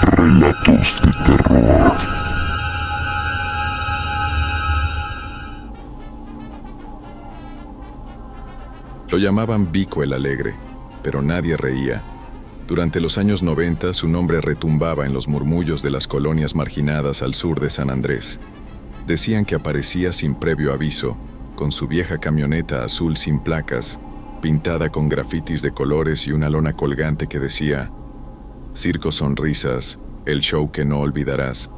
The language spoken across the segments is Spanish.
Relatos de terror. Lo llamaban Vico el Alegre, pero nadie reía. Durante los años 90 su nombre retumbaba en los murmullos de las colonias marginadas al sur de San Andrés. Decían que aparecía sin previo aviso, con su vieja camioneta azul sin placas, pintada con grafitis de colores y una lona colgante que decía: Circo Sonrisas, el show que no olvidarás.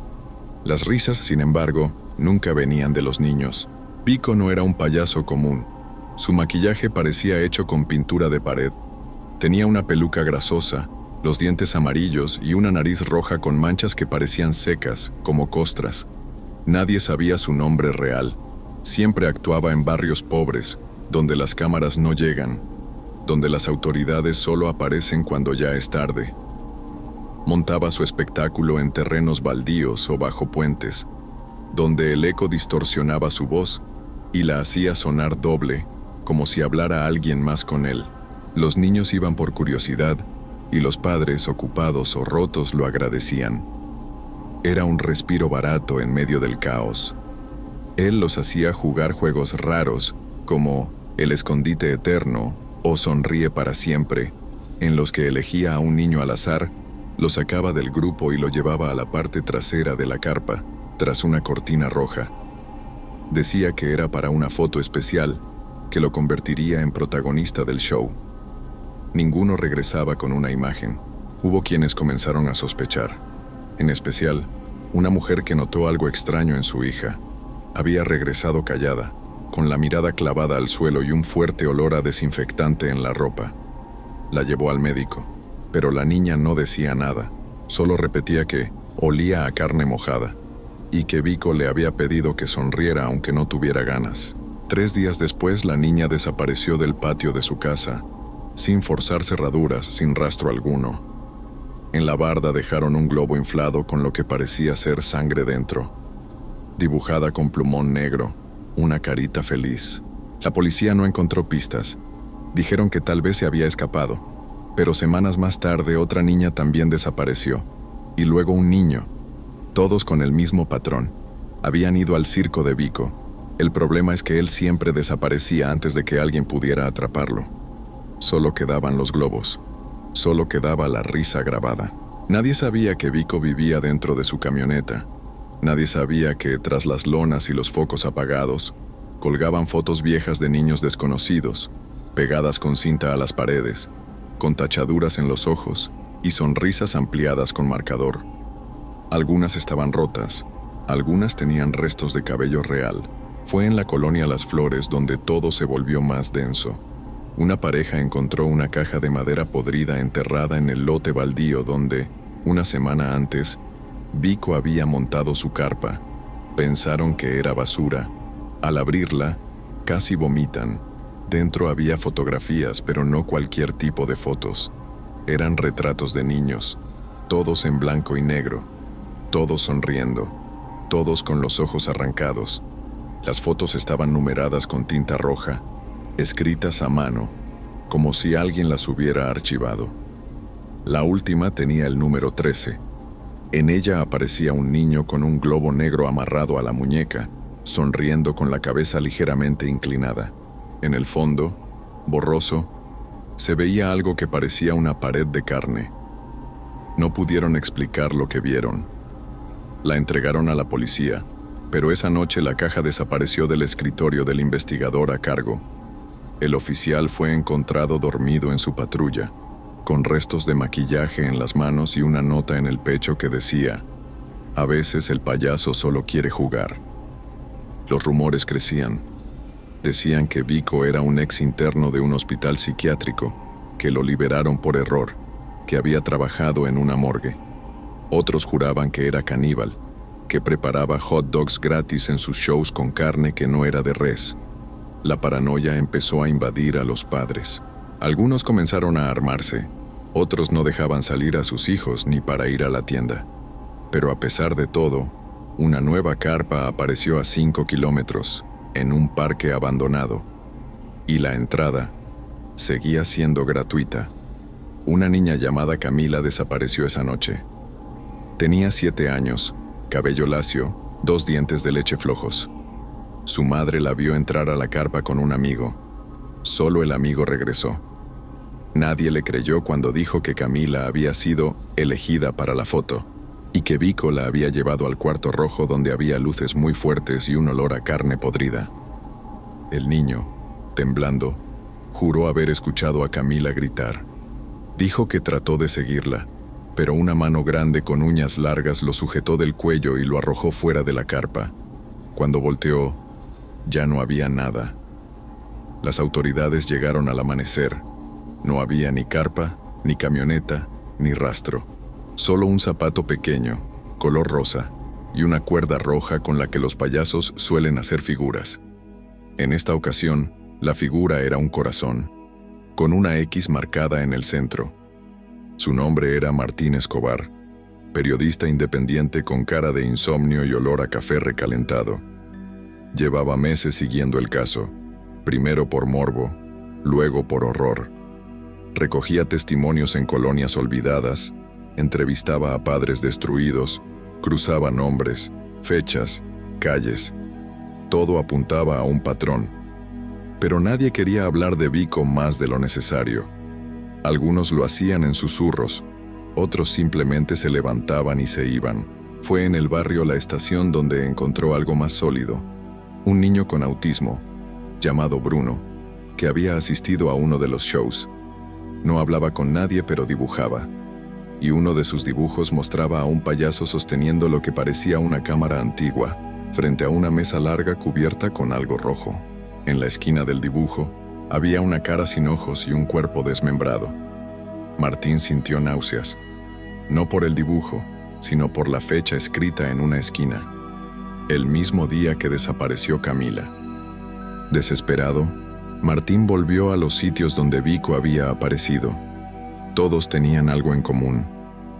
Las risas, sin embargo, nunca venían de los niños. Vico no era un payaso común. Su maquillaje parecía hecho con pintura de pared. Tenía una peluca grasosa, los dientes amarillos y una nariz roja con manchas que parecían secas, como costras. Nadie sabía su nombre real. Siempre actuaba en barrios pobres, donde las cámaras no llegan, donde las autoridades solo aparecen cuando ya es tarde. Montaba su espectáculo en terrenos baldíos o bajo puentes, donde el eco distorsionaba su voz y la hacía sonar doble, como si hablara alguien más con él. Los niños iban por curiosidad y los padres, ocupados o rotos, lo agradecían. Era un respiro barato en medio del caos. Él los hacía jugar juegos raros, como el escondite eterno o sonríe para siempre, en los que elegía a un niño al azar, lo sacaba del grupo y lo llevaba a la parte trasera de la carpa, tras una cortina roja. Decía que era para una foto especial, que lo convertiría en protagonista del show. Ninguno regresaba con una imagen. Hubo quienes comenzaron a sospechar. En especial, una mujer que notó algo extraño en su hija. Había regresado callada, con la mirada clavada al suelo y un fuerte olor a desinfectante en la ropa. La llevó al médico, pero la niña no decía nada, solo repetía que olía a carne mojada, y que Vico le había pedido que sonriera aunque no tuviera ganas. 3 días después, la niña desapareció del patio de su casa, sin forzar cerraduras, sin rastro alguno. En la barda dejaron un globo inflado con lo que parecía ser sangre dentro, dibujada con plumón negro, una carita feliz. La policía no encontró pistas. Dijeron que tal vez se había escapado, pero semanas más tarde otra niña también desapareció, y luego un niño, todos con el mismo patrón. Habían ido al circo de Vico. El problema es que él siempre desaparecía antes de que alguien pudiera atraparlo. Solo quedaban los globos. Solo quedaba la risa grabada. Nadie sabía que Vico vivía dentro de su camioneta. Nadie sabía que, tras las lonas y los focos apagados, colgaban fotos viejas de niños desconocidos, pegadas con cinta a las paredes, con tachaduras en los ojos y sonrisas ampliadas con marcador. Algunas estaban rotas, algunas tenían restos de cabello real. Fue en la colonia Las Flores donde todo se volvió más denso. Una pareja encontró una caja de madera podrida enterrada en el lote baldío donde, una semana antes, Vico había montado su carpa. Pensaron que era basura. Al abrirla, casi vomitan. Dentro había fotografías, pero no cualquier tipo de fotos. Eran retratos de niños, todos en blanco y negro, todos sonriendo, todos con los ojos arrancados. Las fotos estaban numeradas con tinta roja, escritas a mano, como si alguien las hubiera archivado. La última tenía el número 13. En ella aparecía un niño con un globo negro amarrado a la muñeca, sonriendo con la cabeza ligeramente inclinada. En el fondo, borroso, se veía algo que parecía una pared de carne. No pudieron explicar lo que vieron. La entregaron a la policía, pero esa noche la caja desapareció del escritorio del investigador a cargo. El oficial fue encontrado dormido en su patrulla, con restos de maquillaje en las manos y una nota en el pecho que decía: "A veces el payaso solo quiere jugar". Los rumores crecían. Decían que Vico era un ex interno de un hospital psiquiátrico, que lo liberaron por error, que había trabajado en una morgue. Otros juraban que era caníbal, que preparaba hot dogs gratis en sus shows con carne que no era de res. La paranoia empezó a invadir a los padres. Algunos comenzaron a armarse, otros no dejaban salir a sus hijos ni para ir a la tienda. Pero a pesar de todo, una nueva carpa apareció a 5 kilómetros, en un parque abandonado, y la entrada seguía siendo gratuita. Una niña llamada Camila desapareció esa noche. Tenía 7 años, cabello lacio, 2 dientes de leche flojos. Su madre la vio entrar a la carpa con un amigo. Solo el amigo regresó. Nadie le creyó cuando dijo que Camila había sido elegida para la foto y que Vico la había llevado al cuarto rojo donde había luces muy fuertes y un olor a carne podrida. El niño, temblando, juró haber escuchado a Camila gritar. Dijo que trató de seguirla, pero una mano grande con uñas largas lo sujetó del cuello y lo arrojó fuera de la carpa. Cuando volteó, ya no había nada. Las autoridades llegaron al amanecer. No había ni carpa, ni camioneta, ni rastro. Solo un zapato pequeño, color rosa, y una cuerda roja con la que los payasos suelen hacer figuras. En esta ocasión, la figura era un corazón, con una X marcada en el centro. Su nombre era Martín Escobar, periodista independiente con cara de insomnio y olor a café recalentado. Llevaba meses siguiendo el caso, primero por morbo, luego por horror. Recogía testimonios en colonias olvidadas, entrevistaba a padres destruidos, cruzaba nombres, fechas, calles. Todo apuntaba a un patrón. Pero nadie quería hablar de Vico más de lo necesario. Algunos lo hacían en susurros, otros simplemente se levantaban y se iban. Fue en el barrio La Estación donde encontró algo más sólido. Un niño con autismo, llamado Bruno, que había asistido a uno de los shows. No hablaba con nadie, pero dibujaba. Y uno de sus dibujos mostraba a un payaso sosteniendo lo que parecía una cámara antigua, frente a una mesa larga cubierta con algo rojo. En la esquina del dibujo, había una cara sin ojos y un cuerpo desmembrado. Martín sintió náuseas, no por el dibujo, sino por la fecha escrita en una esquina. El mismo día que desapareció Camila. Desesperado, Martín volvió a los sitios donde Vico había aparecido. Todos tenían algo en común.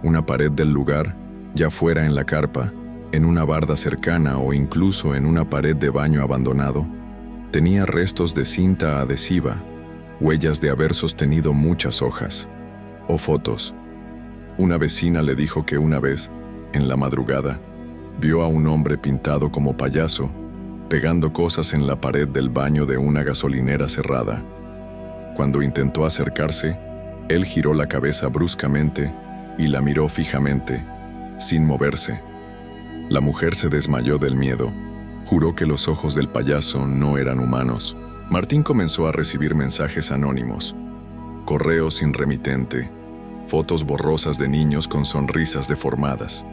Una pared del lugar, ya fuera en la carpa, en una barda cercana o incluso en una pared de baño abandonado, tenía restos de cinta adhesiva, huellas de haber sostenido muchas hojas, o fotos. Una vecina le dijo que una vez, en la madrugada, vio a un hombre pintado como payaso, pegando cosas en la pared del baño de una gasolinera cerrada. Cuando intentó acercarse, él giró la cabeza bruscamente y la miró fijamente, sin moverse. La mujer se desmayó del miedo. Juró que los ojos del payaso no eran humanos. Martín comenzó a recibir mensajes anónimos, correos sin remitente, fotos borrosas de niños con sonrisas deformadas,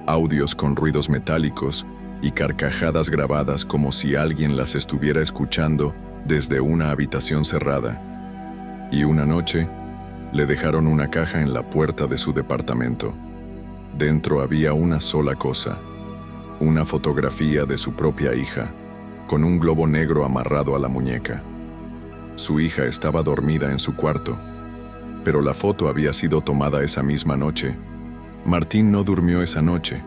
audios con ruidos metálicos y carcajadas grabadas como si alguien las estuviera escuchando desde una habitación cerrada. Y una noche, le dejaron una caja en la puerta de su departamento. Dentro había una sola cosa: una fotografía de su propia hija, con un globo negro amarrado a la muñeca. Su hija estaba dormida en su cuarto, pero la foto había sido tomada esa misma noche. Martín no durmió esa noche.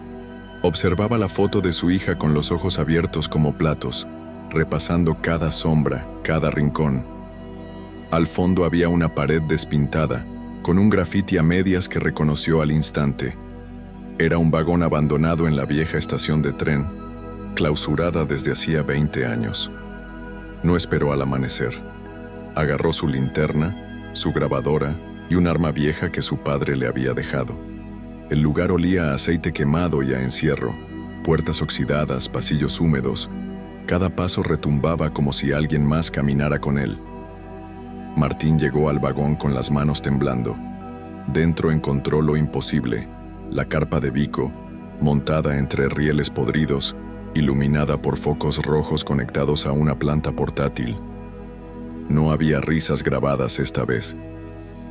Observaba la foto de su hija con los ojos abiertos como platos, repasando cada sombra, cada rincón. Al fondo había una pared despintada, con un grafiti a medias que reconoció al instante. Era un vagón abandonado en la vieja estación de tren, clausurada desde hacía 20 años. No esperó al amanecer. Agarró su linterna, su grabadora y un arma vieja que su padre le había dejado. El lugar olía a aceite quemado y a encierro, puertas oxidadas, pasillos húmedos. Cada paso retumbaba como si alguien más caminara con él. Martín llegó al vagón con las manos temblando. Dentro encontró lo imposible: la carpa de Vico, montada entre rieles podridos, iluminada por focos rojos conectados a una planta portátil. No había risas grabadas esta vez,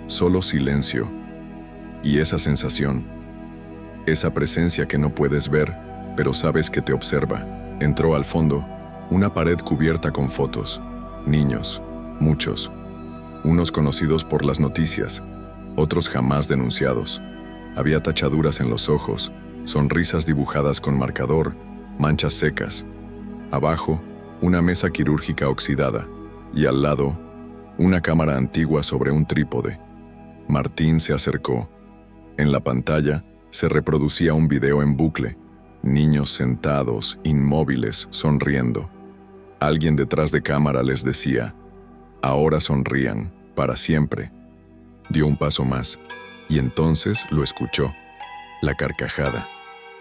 solo silencio. Y esa sensación, esa presencia que no puedes ver, pero sabes que te observa. Entró al fondo, una pared cubierta con fotos. Niños, muchos. Unos conocidos por las noticias, otros jamás denunciados. Había tachaduras en los ojos, sonrisas dibujadas con marcador, manchas secas. Abajo, una mesa quirúrgica oxidada, y al lado, una cámara antigua sobre un trípode. Martín se acercó. En la pantalla, Se reproducía un video en bucle, niños sentados, inmóviles, sonriendo. Alguien detrás de cámara les decía, ahora sonrían, para siempre. Dio un paso más, y entonces lo escuchó. La carcajada.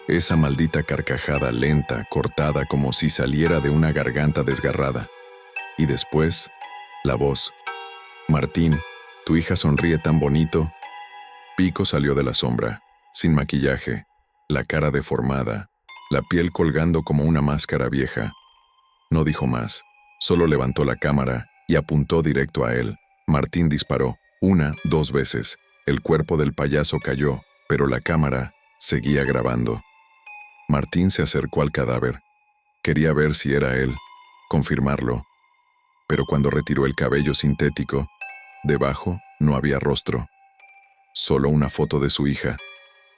Esa maldita carcajada lenta, cortada como si saliera de una garganta desgarrada. Y después, la voz. Martín, tu hija sonríe tan bonito. Pico salió de la sombra, sin maquillaje, la cara deformada, la piel colgando como una máscara vieja. No dijo más, solo levantó la cámara y apuntó directo a él. Martín disparó, 1, 2 veces. El cuerpo del payaso cayó, pero la cámara seguía grabando. Martín se acercó al cadáver. Quería ver si era él, confirmarlo. Pero cuando retiró el cabello sintético, debajo no había rostro. Solo una foto de su hija,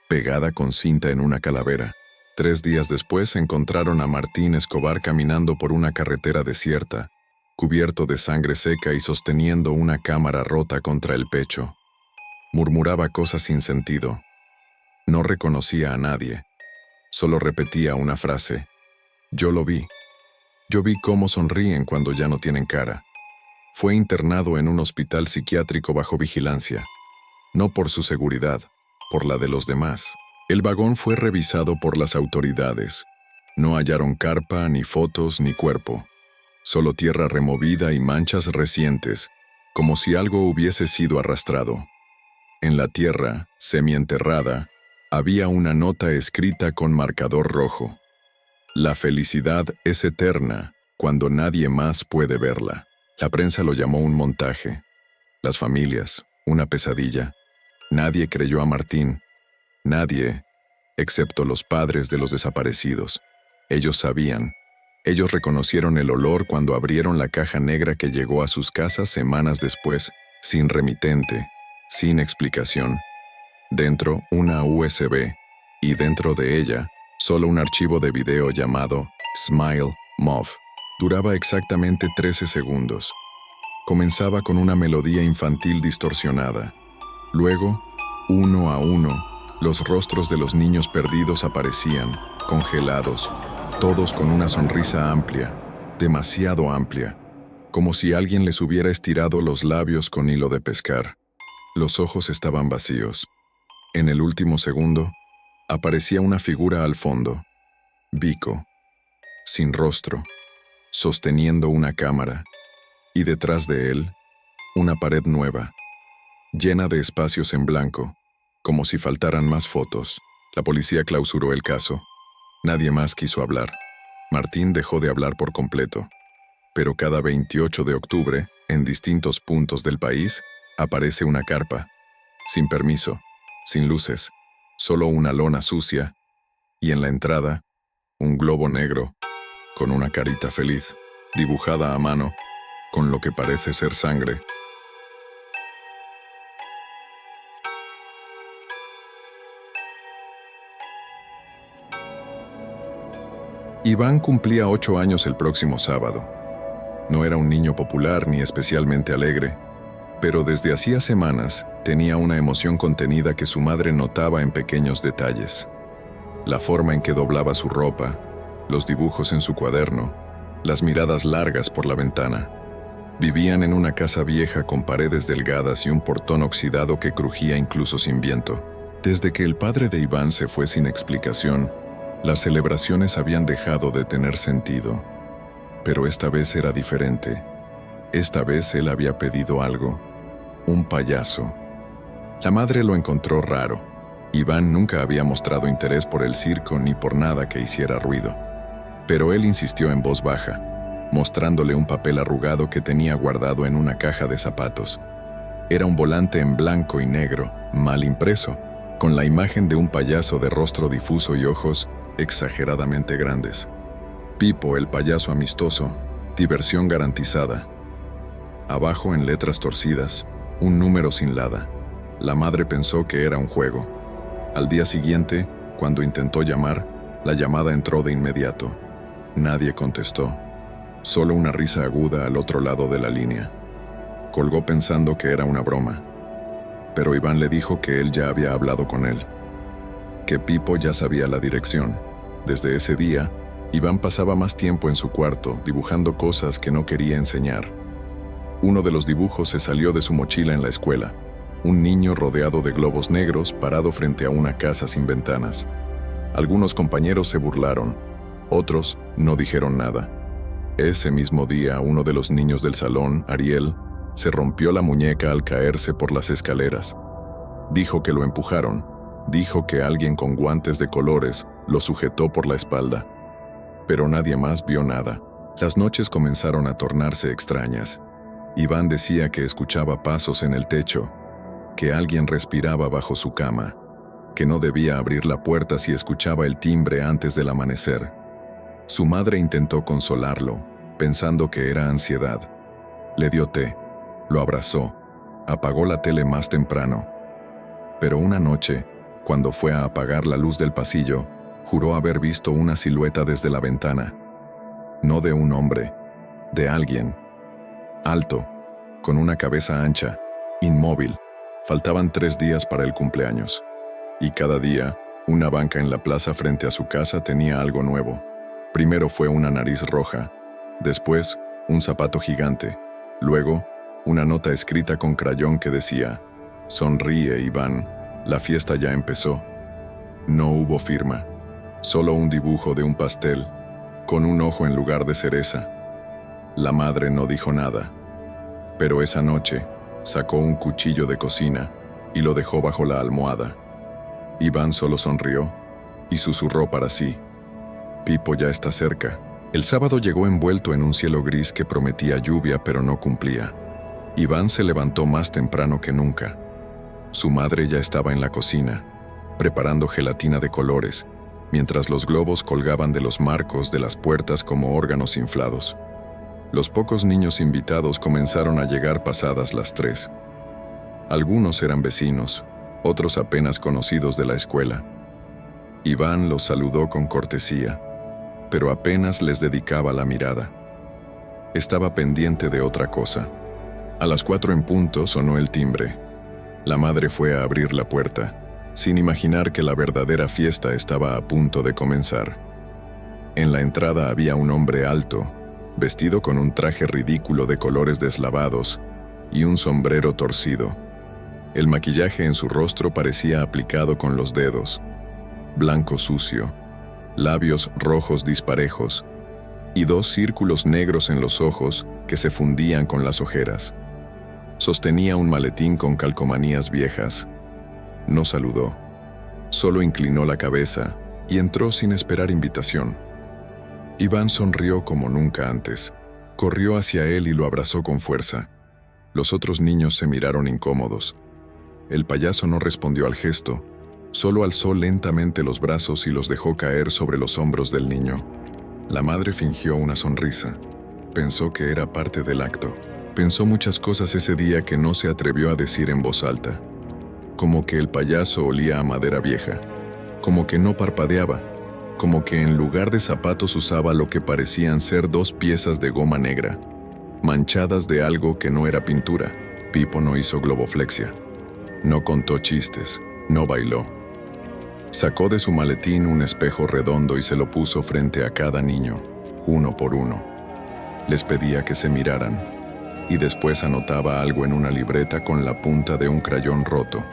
pegada con cinta en una calavera. 3 días después encontraron a Martín Escobar caminando por una carretera desierta, cubierto de sangre seca y sosteniendo una cámara rota contra el pecho. Murmuraba cosas sin sentido. No reconocía a nadie. Solo repetía una frase. Yo lo vi. Yo vi cómo sonríen cuando ya no tienen cara. Fue internado en un hospital psiquiátrico bajo vigilancia. No por su seguridad, por la de los demás. El vagón fue revisado por las autoridades. No hallaron carpa, ni fotos, ni cuerpo. Solo tierra removida y manchas recientes, como si algo hubiese sido arrastrado. En la tierra, semienterrada, había una nota escrita con marcador rojo. La felicidad es eterna cuando nadie más puede verla. La prensa lo llamó un montaje. Las familias, una pesadilla. Nadie creyó a Martín. Nadie, excepto los padres de los desaparecidos. Ellos sabían. Ellos reconocieron el olor cuando abrieron la caja negra que llegó a sus casas semanas después, sin remitente, sin explicación. Dentro, una USB, y dentro de ella, solo un archivo de video llamado Smile Mov. Duraba exactamente 13 segundos. Comenzaba con una melodía infantil distorsionada. Luego, uno a uno, los rostros de los niños perdidos aparecían, congelados, todos con una sonrisa amplia, demasiado amplia, como si alguien les hubiera estirado los labios con hilo de pescar. Los ojos estaban vacíos. En el último segundo, aparecía una figura al fondo, Vico, sin rostro, sosteniendo una cámara, y detrás de él, una pared nueva, llena de espacios en blanco, como si faltaran más fotos. La policía clausuró el caso. Nadie más quiso hablar. Martín dejó de hablar por completo. Pero cada 28 de octubre, en distintos puntos del país, aparece una carpa, sin permiso, sin luces, solo una lona sucia, y en la entrada, un globo negro, con una carita feliz, dibujada a mano, con lo que parece ser sangre. Iván cumplía 8 años el próximo sábado. No era un niño popular ni especialmente alegre, pero desde hacía semanas tenía una emoción contenida que su madre notaba en pequeños detalles. La forma en que doblaba su ropa, los dibujos en su cuaderno, las miradas largas por la ventana. Vivían en una casa vieja con paredes delgadas y un portón oxidado que crujía incluso sin viento. Desde que el padre de Iván se fue sin explicación, las celebraciones habían dejado de tener sentido. Pero esta vez era diferente. Esta vez él había pedido algo. Un payaso. La madre lo encontró raro. Iván nunca había mostrado interés por el circo ni por nada que hiciera ruido. Pero él insistió en voz baja, mostrándole un papel arrugado que tenía guardado en una caja de zapatos. Era un volante en blanco y negro, mal impreso, con la imagen de un payaso de rostro difuso y ojos exageradamente grandes. Pipo, el payaso amistoso, diversión garantizada. Abajo, en letras torcidas, un número sin lada. La madre pensó que era un juego. Al día siguiente, cuando intentó llamar, la llamada entró de inmediato. Nadie contestó. Solo una risa aguda al otro lado de la línea. Colgó pensando que era una broma. Pero Iván le dijo que él ya había hablado con él. que Pipo ya sabía la dirección. Desde ese día, Iván pasaba más tiempo en su cuarto, dibujando cosas que no quería enseñar. Uno de los dibujos se salió de su mochila en la escuela. Un niño rodeado de globos negros parado frente a una casa sin ventanas. Algunos compañeros se burlaron, otros no dijeron nada. Ese mismo día, uno de los niños del salón, Ariel, se rompió la muñeca al caerse por las escaleras. Dijo que lo empujaron. Dijo que alguien con guantes de colores lo sujetó por la espalda. Pero nadie más vio nada. Las noches comenzaron a tornarse extrañas. Iván decía que escuchaba pasos en el techo, que alguien respiraba bajo su cama, que no debía abrir la puerta si escuchaba el timbre antes del amanecer. Su madre intentó consolarlo, pensando que era ansiedad. Le dio té, lo abrazó, apagó la tele más temprano. Pero una noche, cuando fue a apagar la luz del pasillo, juró haber visto una silueta desde la ventana. No de un hombre, de alguien. Alto, con una cabeza ancha, inmóvil. Faltaban 3 días para el cumpleaños. Y cada día, una banca en la plaza frente a su casa tenía algo nuevo. Primero fue una nariz roja, después un zapato gigante, luego una nota escrita con crayón que decía: «Sonríe, Iván, la fiesta ya empezó». No hubo firma, solo un dibujo de un pastel, con un ojo en lugar de cereza. La madre no dijo nada, pero esa noche sacó un cuchillo de cocina y lo dejó bajo la almohada. Iván solo sonrió y susurró para sí: «Pipo ya está cerca». El sábado llegó envuelto en un cielo gris que prometía lluvia pero no cumplía. Iván se levantó más temprano que nunca. Su madre ya estaba en la cocina, preparando gelatina de colores, mientras los globos colgaban de los marcos de las puertas como órganos inflados. Los pocos niños invitados comenzaron a llegar pasadas las 3. Algunos eran vecinos, otros apenas conocidos de la escuela. Iván los saludó con cortesía, pero apenas les dedicaba la mirada. Estaba pendiente de otra cosa. A las 4 en punto sonó el timbre. La madre fue a abrir la puerta, sin imaginar que la verdadera fiesta estaba a punto de comenzar. En la entrada había un hombre alto, vestido con un traje ridículo de colores deslavados y un sombrero torcido. El maquillaje en su rostro parecía aplicado con los dedos, blanco sucio, labios rojos disparejos y 2 círculos negros en los ojos que se fundían con las ojeras. Sostenía un maletín con calcomanías viejas. No saludó, solo inclinó la cabeza y entró sin esperar invitación. Iván sonrió como nunca antes. Corrió hacia él y lo abrazó con fuerza. Los otros niños se miraron incómodos. El payaso no respondió al gesto, solo alzó lentamente los brazos y los dejó caer sobre los hombros del niño. La madre fingió una sonrisa. Pensó que era parte del acto. Pensó muchas cosas ese día que no se atrevió a decir en voz alta. Como que el payaso olía a madera vieja, como que no parpadeaba, como que en lugar de zapatos usaba lo que parecían ser 2 piezas de goma negra, manchadas de algo que no era pintura. Pipo no hizo globoflexia, no contó chistes, no bailó. Sacó de su maletín un espejo redondo y se lo puso frente a cada niño, uno por uno. Les pedía que se miraran, y después anotaba algo en una libreta con la punta de un crayón roto.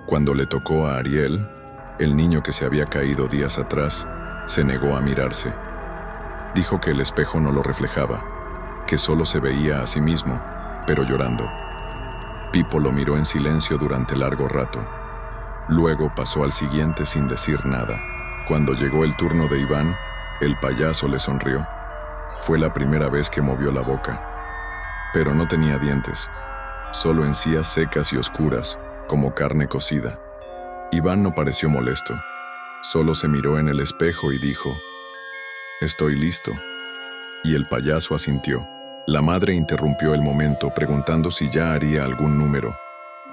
Cuando le tocó a Ariel, el niño que se había caído días atrás, se negó a mirarse. Dijo que el espejo no lo reflejaba, que solo se veía a sí mismo, pero llorando. Pipo lo miró en silencio durante largo rato. Luego pasó al siguiente sin decir nada. Cuando llegó el turno de Iván, el payaso le sonrió. Fue la primera vez que movió la boca. Pero no tenía dientes, solo encías secas y oscuras, como carne cocida. Iván no pareció molesto, solo se miró en el espejo y dijo: «Estoy listo». Y el payaso asintió. La madre interrumpió el momento preguntando si ya haría algún número.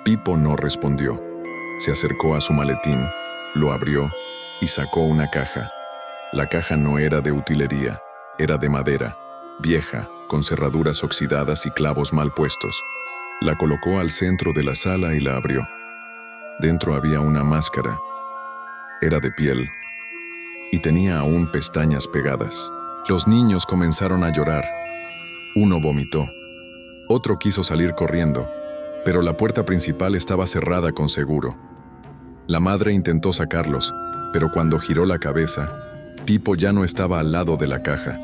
Pipo no respondió. Se acercó a su maletín, lo abrió y sacó una caja. La caja no era de utilería, era de madera, vieja, con cerraduras oxidadas y clavos mal puestos. La colocó al centro de la sala y la abrió. Dentro había una máscara. Era de piel y tenía aún pestañas pegadas. Los niños comenzaron a llorar. Uno vomitó. Otro quiso salir corriendo, pero la puerta principal estaba cerrada con seguro. La madre intentó sacarlos, pero cuando giró la cabeza, Pipo ya no estaba al lado de la caja.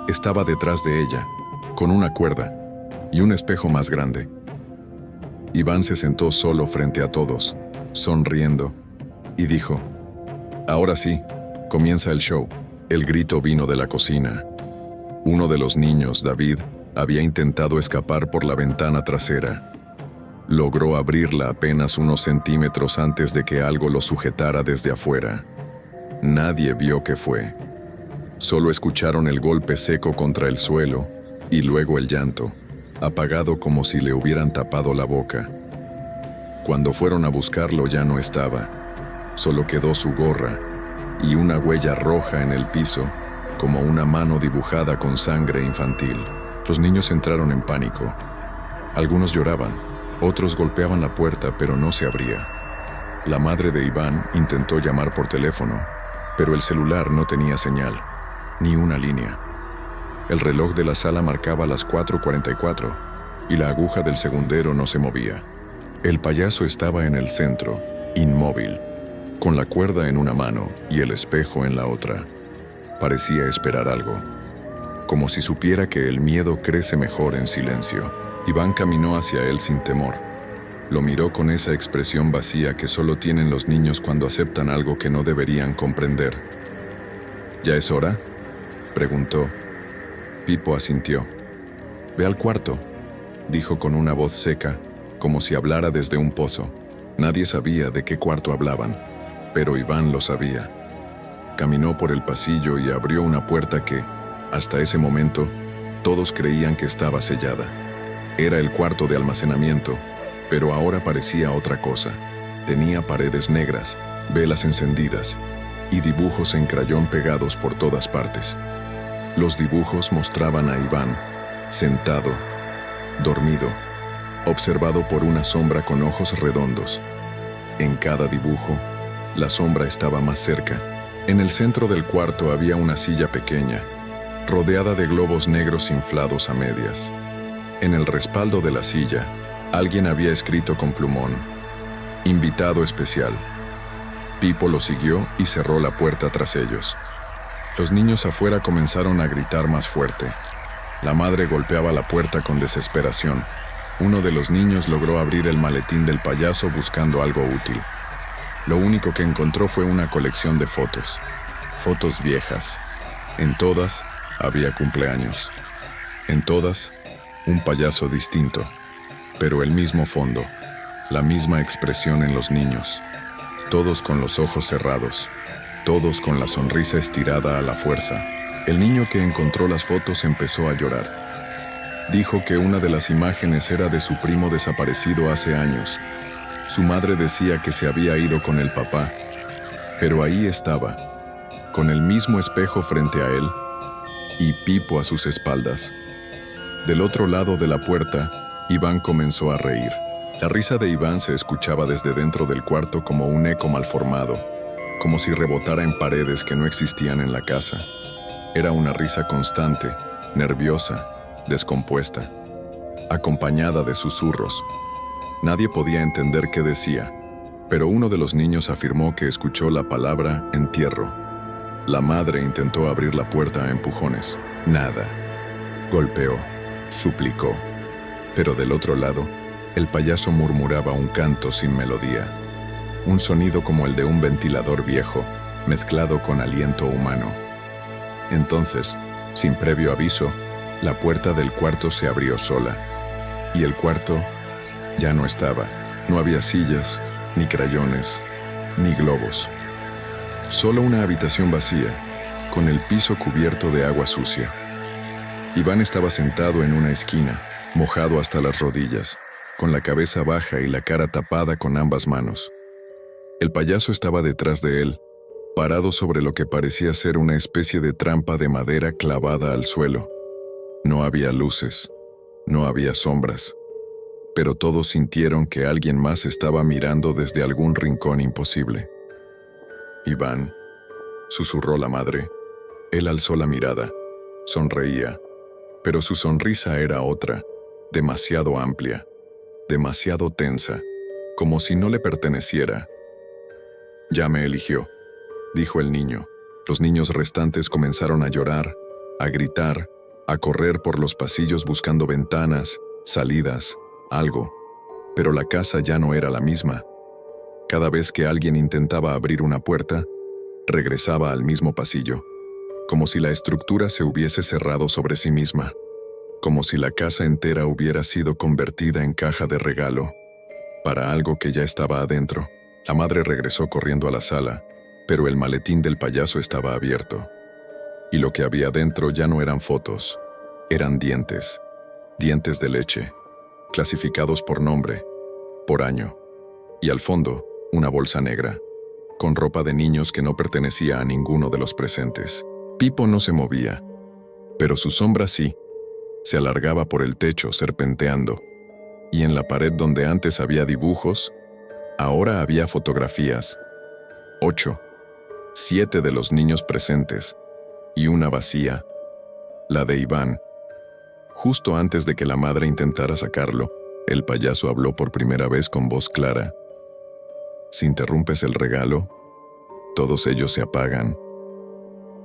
Estaba detrás de ella, con una cuerda y un espejo más grande. Iván se sentó solo frente a todos, sonriendo, y dijo: «Ahora sí, comienza el show». El grito vino de la cocina. Uno de los niños, David, había intentado escapar por la ventana trasera. Logró abrirla apenas unos centímetros antes de que algo lo sujetara desde afuera. Nadie vio qué fue. Solo escucharon el golpe seco contra el suelo y luego el llanto, apagado como si le hubieran tapado la boca. Cuando fueron a buscarlo ya no estaba. Solo quedó su gorra y una huella roja en el piso, como una mano dibujada con sangre infantil. Los niños entraron en pánico. Algunos lloraban, otros golpeaban la puerta, pero no se abría. La madre de Iván intentó llamar por teléfono, pero el celular no tenía señal, ni una línea. El reloj de la sala marcaba las 4:44 y la aguja del segundero no se movía. El payaso estaba en el centro, inmóvil, con la cuerda en una mano y el espejo en la otra. Parecía esperar algo, como si supiera que el miedo crece mejor en silencio. Iván caminó hacia él sin temor. Lo miró con esa expresión vacía que solo tienen los niños cuando aceptan algo que no deberían comprender. «¿Ya es hora?», preguntó. Pipo asintió. «Ve al cuarto», dijo con una voz seca, como si hablara desde un pozo. Nadie sabía de qué cuarto hablaban, pero Iván lo sabía. Caminó por el pasillo y abrió una puerta que, hasta ese momento, todos creían que estaba sellada. Era el cuarto de almacenamiento, pero ahora parecía otra cosa. Tenía paredes negras, velas encendidas y dibujos en crayón pegados por todas partes. Los dibujos mostraban a Iván, sentado, dormido, observado por una sombra con ojos redondos. En cada dibujo, la sombra estaba más cerca. En el centro del cuarto había una silla pequeña, rodeada de globos negros inflados a medias. En el respaldo de la silla, alguien había escrito con plumón: «Invitado especial». Pipo lo siguió y cerró la puerta tras ellos. Los niños afuera comenzaron a gritar más fuerte. La madre golpeaba la puerta con desesperación. Uno de los niños logró abrir el maletín del payaso buscando algo útil. Lo único que encontró fue una colección de fotos. Fotos viejas. En todas había cumpleaños. En todas, un payaso distinto, pero el mismo fondo, la misma expresión en los niños. Todos con los ojos cerrados, todos con la sonrisa estirada a la fuerza. El niño que encontró las fotos empezó a llorar. Dijo que una de las imágenes era de su primo desaparecido hace años. Su madre decía que se había ido con el papá, pero ahí estaba, con el mismo espejo frente a él y Pipo a sus espaldas. Del otro lado de la puerta, Iván comenzó a reír. La risa de Iván se escuchaba desde dentro del cuarto como un eco malformado, como si rebotara en paredes que no existían en la casa. Era una risa constante, nerviosa, descompuesta, acompañada de susurros. Nadie podía entender qué decía, pero uno de los niños afirmó que escuchó la palabra entierro. La madre intentó abrir la puerta a empujones. Nada. Golpeó, suplicó. Pero del otro lado, el payaso murmuraba un canto sin melodía. Un sonido como el de un ventilador viejo, mezclado con aliento humano. Entonces, sin previo aviso, la puerta del cuarto se abrió sola. Y el cuarto ya no estaba. No había sillas, ni crayones, ni globos. Solo una habitación vacía, con el piso cubierto de agua sucia. Iván estaba sentado en una esquina, mojado hasta las rodillas, con la cabeza baja y la cara tapada con ambas manos. El payaso estaba detrás de él, parado sobre lo que parecía ser una especie de trampa de madera clavada al suelo. No había luces, no había sombras, pero todos sintieron que alguien más estaba mirando desde algún rincón imposible. Iván, susurró la madre. Él alzó la mirada, sonreía, pero su sonrisa era otra, demasiado amplia, demasiado tensa, como si no le perteneciera. Ya me eligió, dijo el niño. Los niños restantes comenzaron a llorar, a gritar, a correr por los pasillos buscando ventanas, salidas, algo. Pero la casa ya no era la misma. Cada vez que alguien intentaba abrir una puerta, regresaba al mismo pasillo, como si la estructura se hubiese cerrado sobre sí misma, como si la casa entera hubiera sido convertida en caja de regalo, para algo que ya estaba adentro. La madre regresó corriendo a la sala, pero el maletín del payaso estaba abierto. Y lo que había dentro ya no eran fotos, eran dientes, dientes de leche, clasificados por nombre, por año, y al fondo, una bolsa negra, con ropa de niños que no pertenecía a ninguno de los presentes. Pipo no se movía, pero su sombra sí, se alargaba por el techo serpenteando, y en la pared donde antes había dibujos, ahora había fotografías. 8, 7 de los niños presentes, y una vacía, la de Iván. Justo antes de que la madre intentara sacarlo, el payaso habló por primera vez con voz clara. Si interrumpes el regalo, todos ellos se apagan.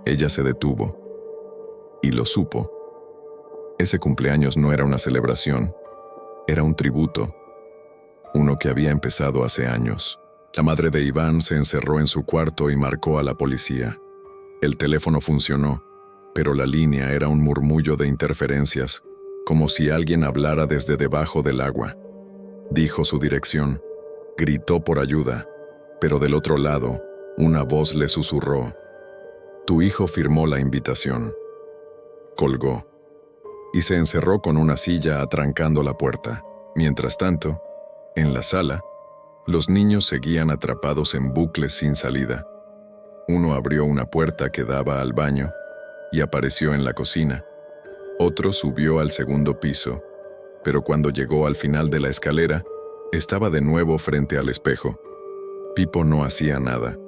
Ella se detuvo, y lo supo. Ese cumpleaños no era una celebración, era un tributo, uno que había empezado hace años. La madre de Iván se encerró en su cuarto y marcó a la policía. El teléfono funcionó, pero la línea era un murmullo de interferencias, como si alguien hablara desde debajo del agua. Dijo su dirección, gritó por ayuda, pero del otro lado, una voz le susurró: «Tu hijo firmó la invitación». Colgó, y se encerró con una silla atrancando la puerta. Mientras tanto, en la sala, los niños seguían atrapados en bucles sin salida. Uno abrió una puerta que daba al baño y apareció en la cocina. Otro subió al segundo piso, pero cuando llegó al final de la escalera, estaba de nuevo frente al espejo. Pipo no hacía nada,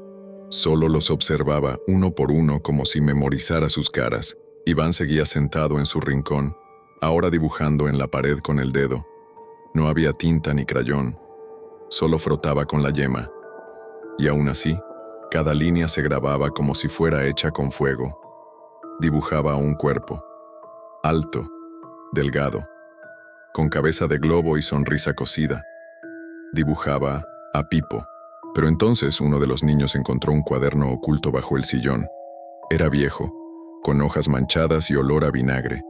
solo los observaba uno por uno como si memorizara sus caras. Iván seguía sentado en su rincón, ahora dibujando en la pared con el dedo. No había tinta ni crayón, solo frotaba con la yema. Y aún así, cada línea se grababa como si fuera hecha con fuego. Dibujaba un cuerpo, alto, delgado, con cabeza de globo y sonrisa cosida. Dibujaba a Pipo. Pero entonces uno de los niños encontró un cuaderno oculto bajo el sillón. Era viejo, con hojas manchadas y olor a vinagre.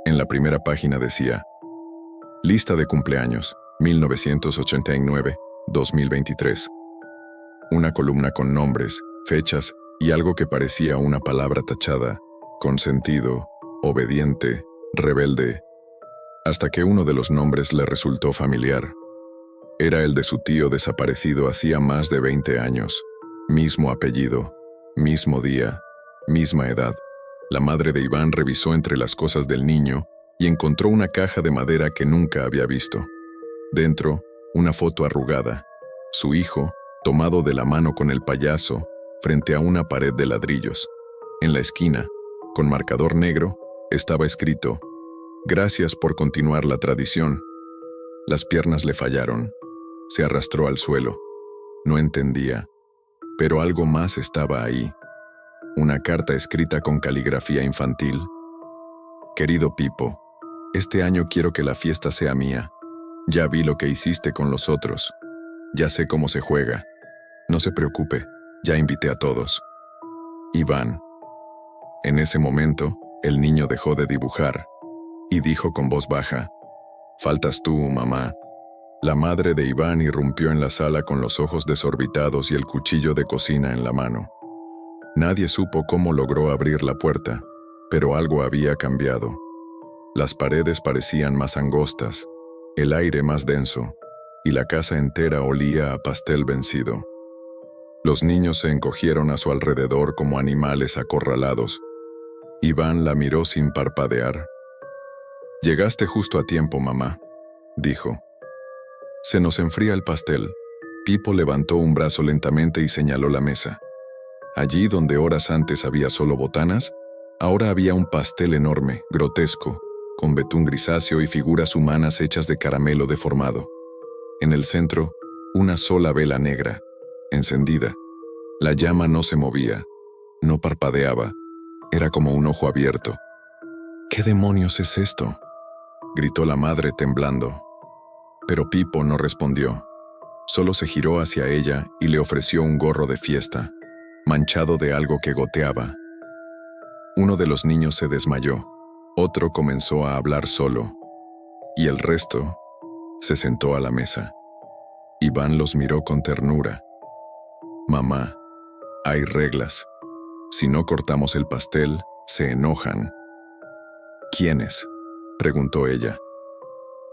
En la primera página decía: Lista de cumpleaños, 1989-2023. Una columna con nombres, fechas y algo que parecía una palabra tachada: consentido, obediente, rebelde. Hasta que uno de los nombres le resultó familiar. Era el de su tío desaparecido hacía más de 20 años. Mismo apellido, mismo día, misma edad. La madre de Iván revisó entre las cosas del niño y encontró una caja de madera que nunca había visto. Dentro, una foto arrugada. Su hijo, tomado de la mano con el payaso, frente a una pared de ladrillos. En la esquina, con marcador negro, estaba escrito: «Gracias por continuar la tradición». Las piernas le fallaron. Se arrastró al suelo. No entendía, pero algo más estaba ahí. Una carta escrita con caligrafía infantil. «Querido Pipo, este año quiero que la fiesta sea mía. Ya vi lo que hiciste con los otros. Ya sé cómo se juega. No se preocupe, ya invité a todos. Iván». En ese momento, el niño dejó de dibujar y dijo con voz baja: «Faltas tú, mamá». La madre de Iván irrumpió en la sala con los ojos desorbitados y el cuchillo de cocina en la mano. Nadie supo cómo logró abrir la puerta, pero algo había cambiado. Las paredes parecían más angostas, el aire más denso, y la casa entera olía a pastel vencido. Los niños se encogieron a su alrededor como animales acorralados. Iván la miró sin parpadear. «Llegaste justo a tiempo, mamá», dijo. «Se nos enfría el pastel». Pipo levantó un brazo lentamente y señaló la mesa. Allí donde horas antes había solo botanas, ahora había un pastel enorme, grotesco, con betún grisáceo y figuras humanas hechas de caramelo deformado. En el centro, una sola vela negra, encendida. La llama no se movía, no parpadeaba, era como un ojo abierto. ¿Qué demonios es esto?, gritó la madre temblando. Pero Pipo no respondió. Solo se giró hacia ella y le ofreció un gorro de fiesta, manchado de algo que goteaba. Uno de los niños se desmayó, otro comenzó a hablar solo, y el resto se sentó a la mesa. Iván los miró con ternura. «Mamá, hay reglas. Si no cortamos el pastel, se enojan». «¿Quiénes?», preguntó ella.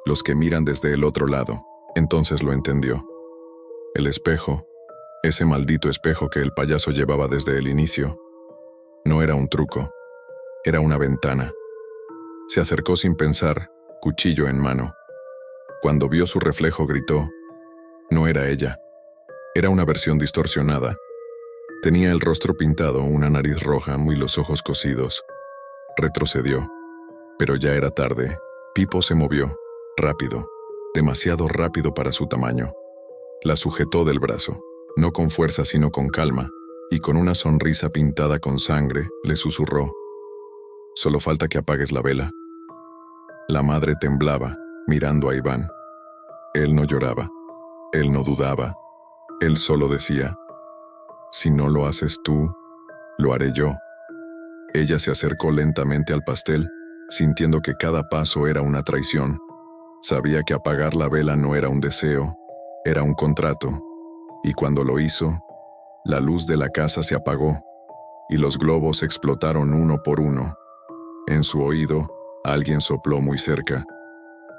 «Los que miran desde el otro lado». Entonces lo entendió. El espejo, ese maldito espejo que el payaso llevaba desde el inicio, no era un truco, era una ventana. Se acercó sin pensar, cuchillo en mano. Cuando vio su reflejo gritó. No era ella. Era una versión distorsionada. Tenía el rostro pintado, una nariz roja y los ojos cosidos. Retrocedió, pero ya era tarde. Pipo se movió, rápido, demasiado rápido para su tamaño. La sujetó del brazo, no con fuerza sino con calma, y con una sonrisa pintada con sangre, le susurró. «Solo falta que apagues la vela». La madre temblaba, mirando a Iván. Él no lloraba, él no dudaba, él solo decía, «Si no lo haces tú, lo haré yo». Ella se acercó lentamente al pastel, sintiendo que cada paso era una traición. Sabía que apagar la vela no era un deseo, era un contrato, y cuando lo hizo, la luz de la casa se apagó, y los globos explotaron uno por uno. En su oído, alguien sopló muy cerca.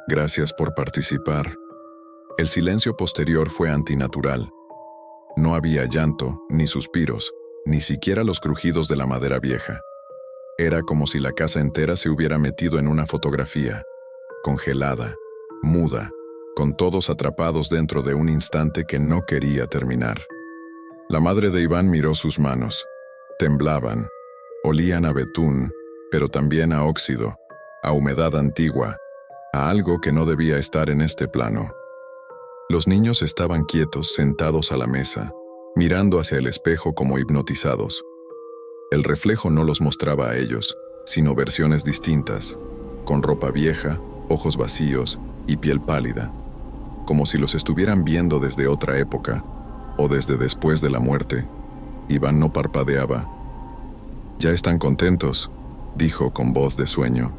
«Gracias por participar». El silencio posterior fue antinatural. No había llanto, ni suspiros, ni siquiera los crujidos de la madera vieja. Era como si la casa entera se hubiera metido en una fotografía, congelada, muda, con todos atrapados dentro de un instante que no quería terminar. La madre de Iván miró sus manos. Temblaban, olían a betún, pero también a óxido, a humedad antigua, a algo que no debía estar en este plano. Los niños estaban quietos, sentados a la mesa, mirando hacia el espejo como hipnotizados. El reflejo no los mostraba a ellos, sino versiones distintas, con ropa vieja, ojos vacíos y piel pálida, como si los estuvieran viendo desde otra época, o desde después de la muerte. Iván no parpadeaba. «¿Ya están contentos?», dijo con voz de sueño.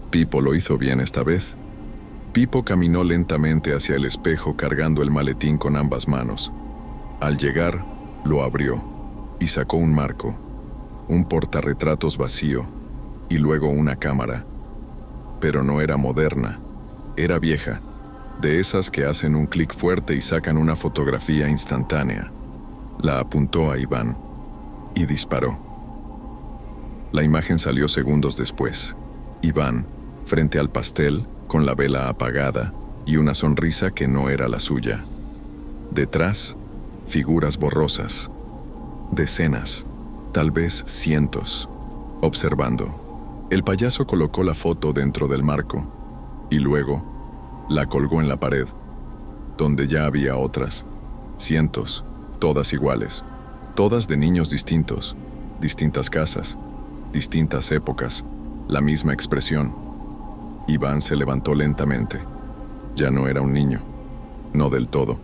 «Pipo lo hizo bien esta vez». Pipo caminó lentamente hacia el espejo cargando el maletín con ambas manos. Al llegar, lo abrió y sacó un marco, un portarretratos vacío y luego una cámara. Pero no era moderna, era vieja, de esas que hacen un clic fuerte y sacan una fotografía instantánea. La apuntó a Iván y disparó. La imagen salió segundos después. Iván, frente al pastel, con la vela apagada y una sonrisa que no era la suya. Detrás, figuras borrosas. Decenas, tal vez cientos, observando. El payaso colocó la foto dentro del marco y luego la colgó en la pared, donde ya había otras, cientos, todas iguales, todas de niños distintos, distintas casas, distintas épocas, la misma expresión. Iván se levantó lentamente. Ya no era un niño, no del todo.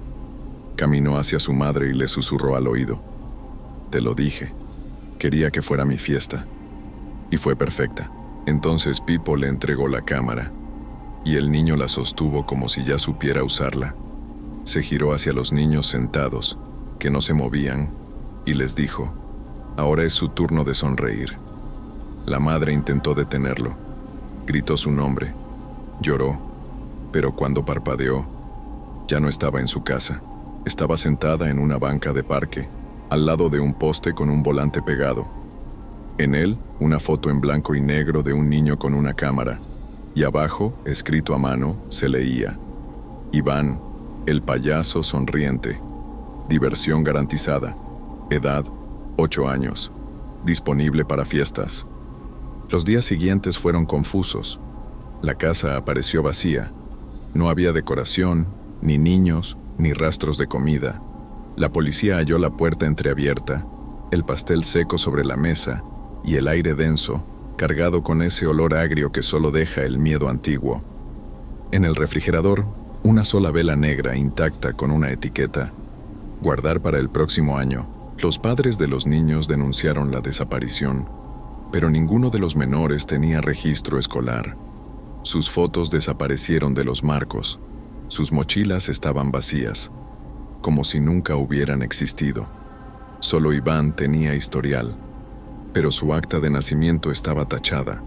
Caminó hacia su madre y le susurró al oído. «Te lo dije, quería que fuera mi fiesta». Y fue perfecta. Entonces Pipo le entregó la cámara, y el niño la sostuvo como si ya supiera usarla. Se giró hacia los niños sentados, que no se movían, y les dijo, «Ahora es su turno de sonreír». La madre intentó detenerlo. Gritó su nombre, lloró, pero cuando parpadeó, ya no estaba en su casa. Estaba sentada en una banca de parque, al lado de un poste con un volante pegado. En él, una foto en blanco y negro de un niño con una cámara, y abajo, escrito a mano, se leía, «Iván, el payaso sonriente. Diversión garantizada. Edad, 8 años, disponible para fiestas. Los días siguientes fueron confusos. La casa apareció vacía. No había decoración, ni niños, ni rastros de comida. La policía halló la puerta entreabierta, el pastel seco sobre la mesa y el aire denso, cargado con ese olor agrio que solo deja el miedo antiguo. En el refrigerador, una sola vela negra intacta con una etiqueta: guardar para el próximo año. Los padres de los niños denunciaron la desaparición, pero ninguno de los menores tenía registro escolar. Sus fotos desaparecieron de los marcos. Sus mochilas estaban vacías, como si nunca hubieran existido. Solo Iván tenía historial, pero su acta de nacimiento estaba tachada,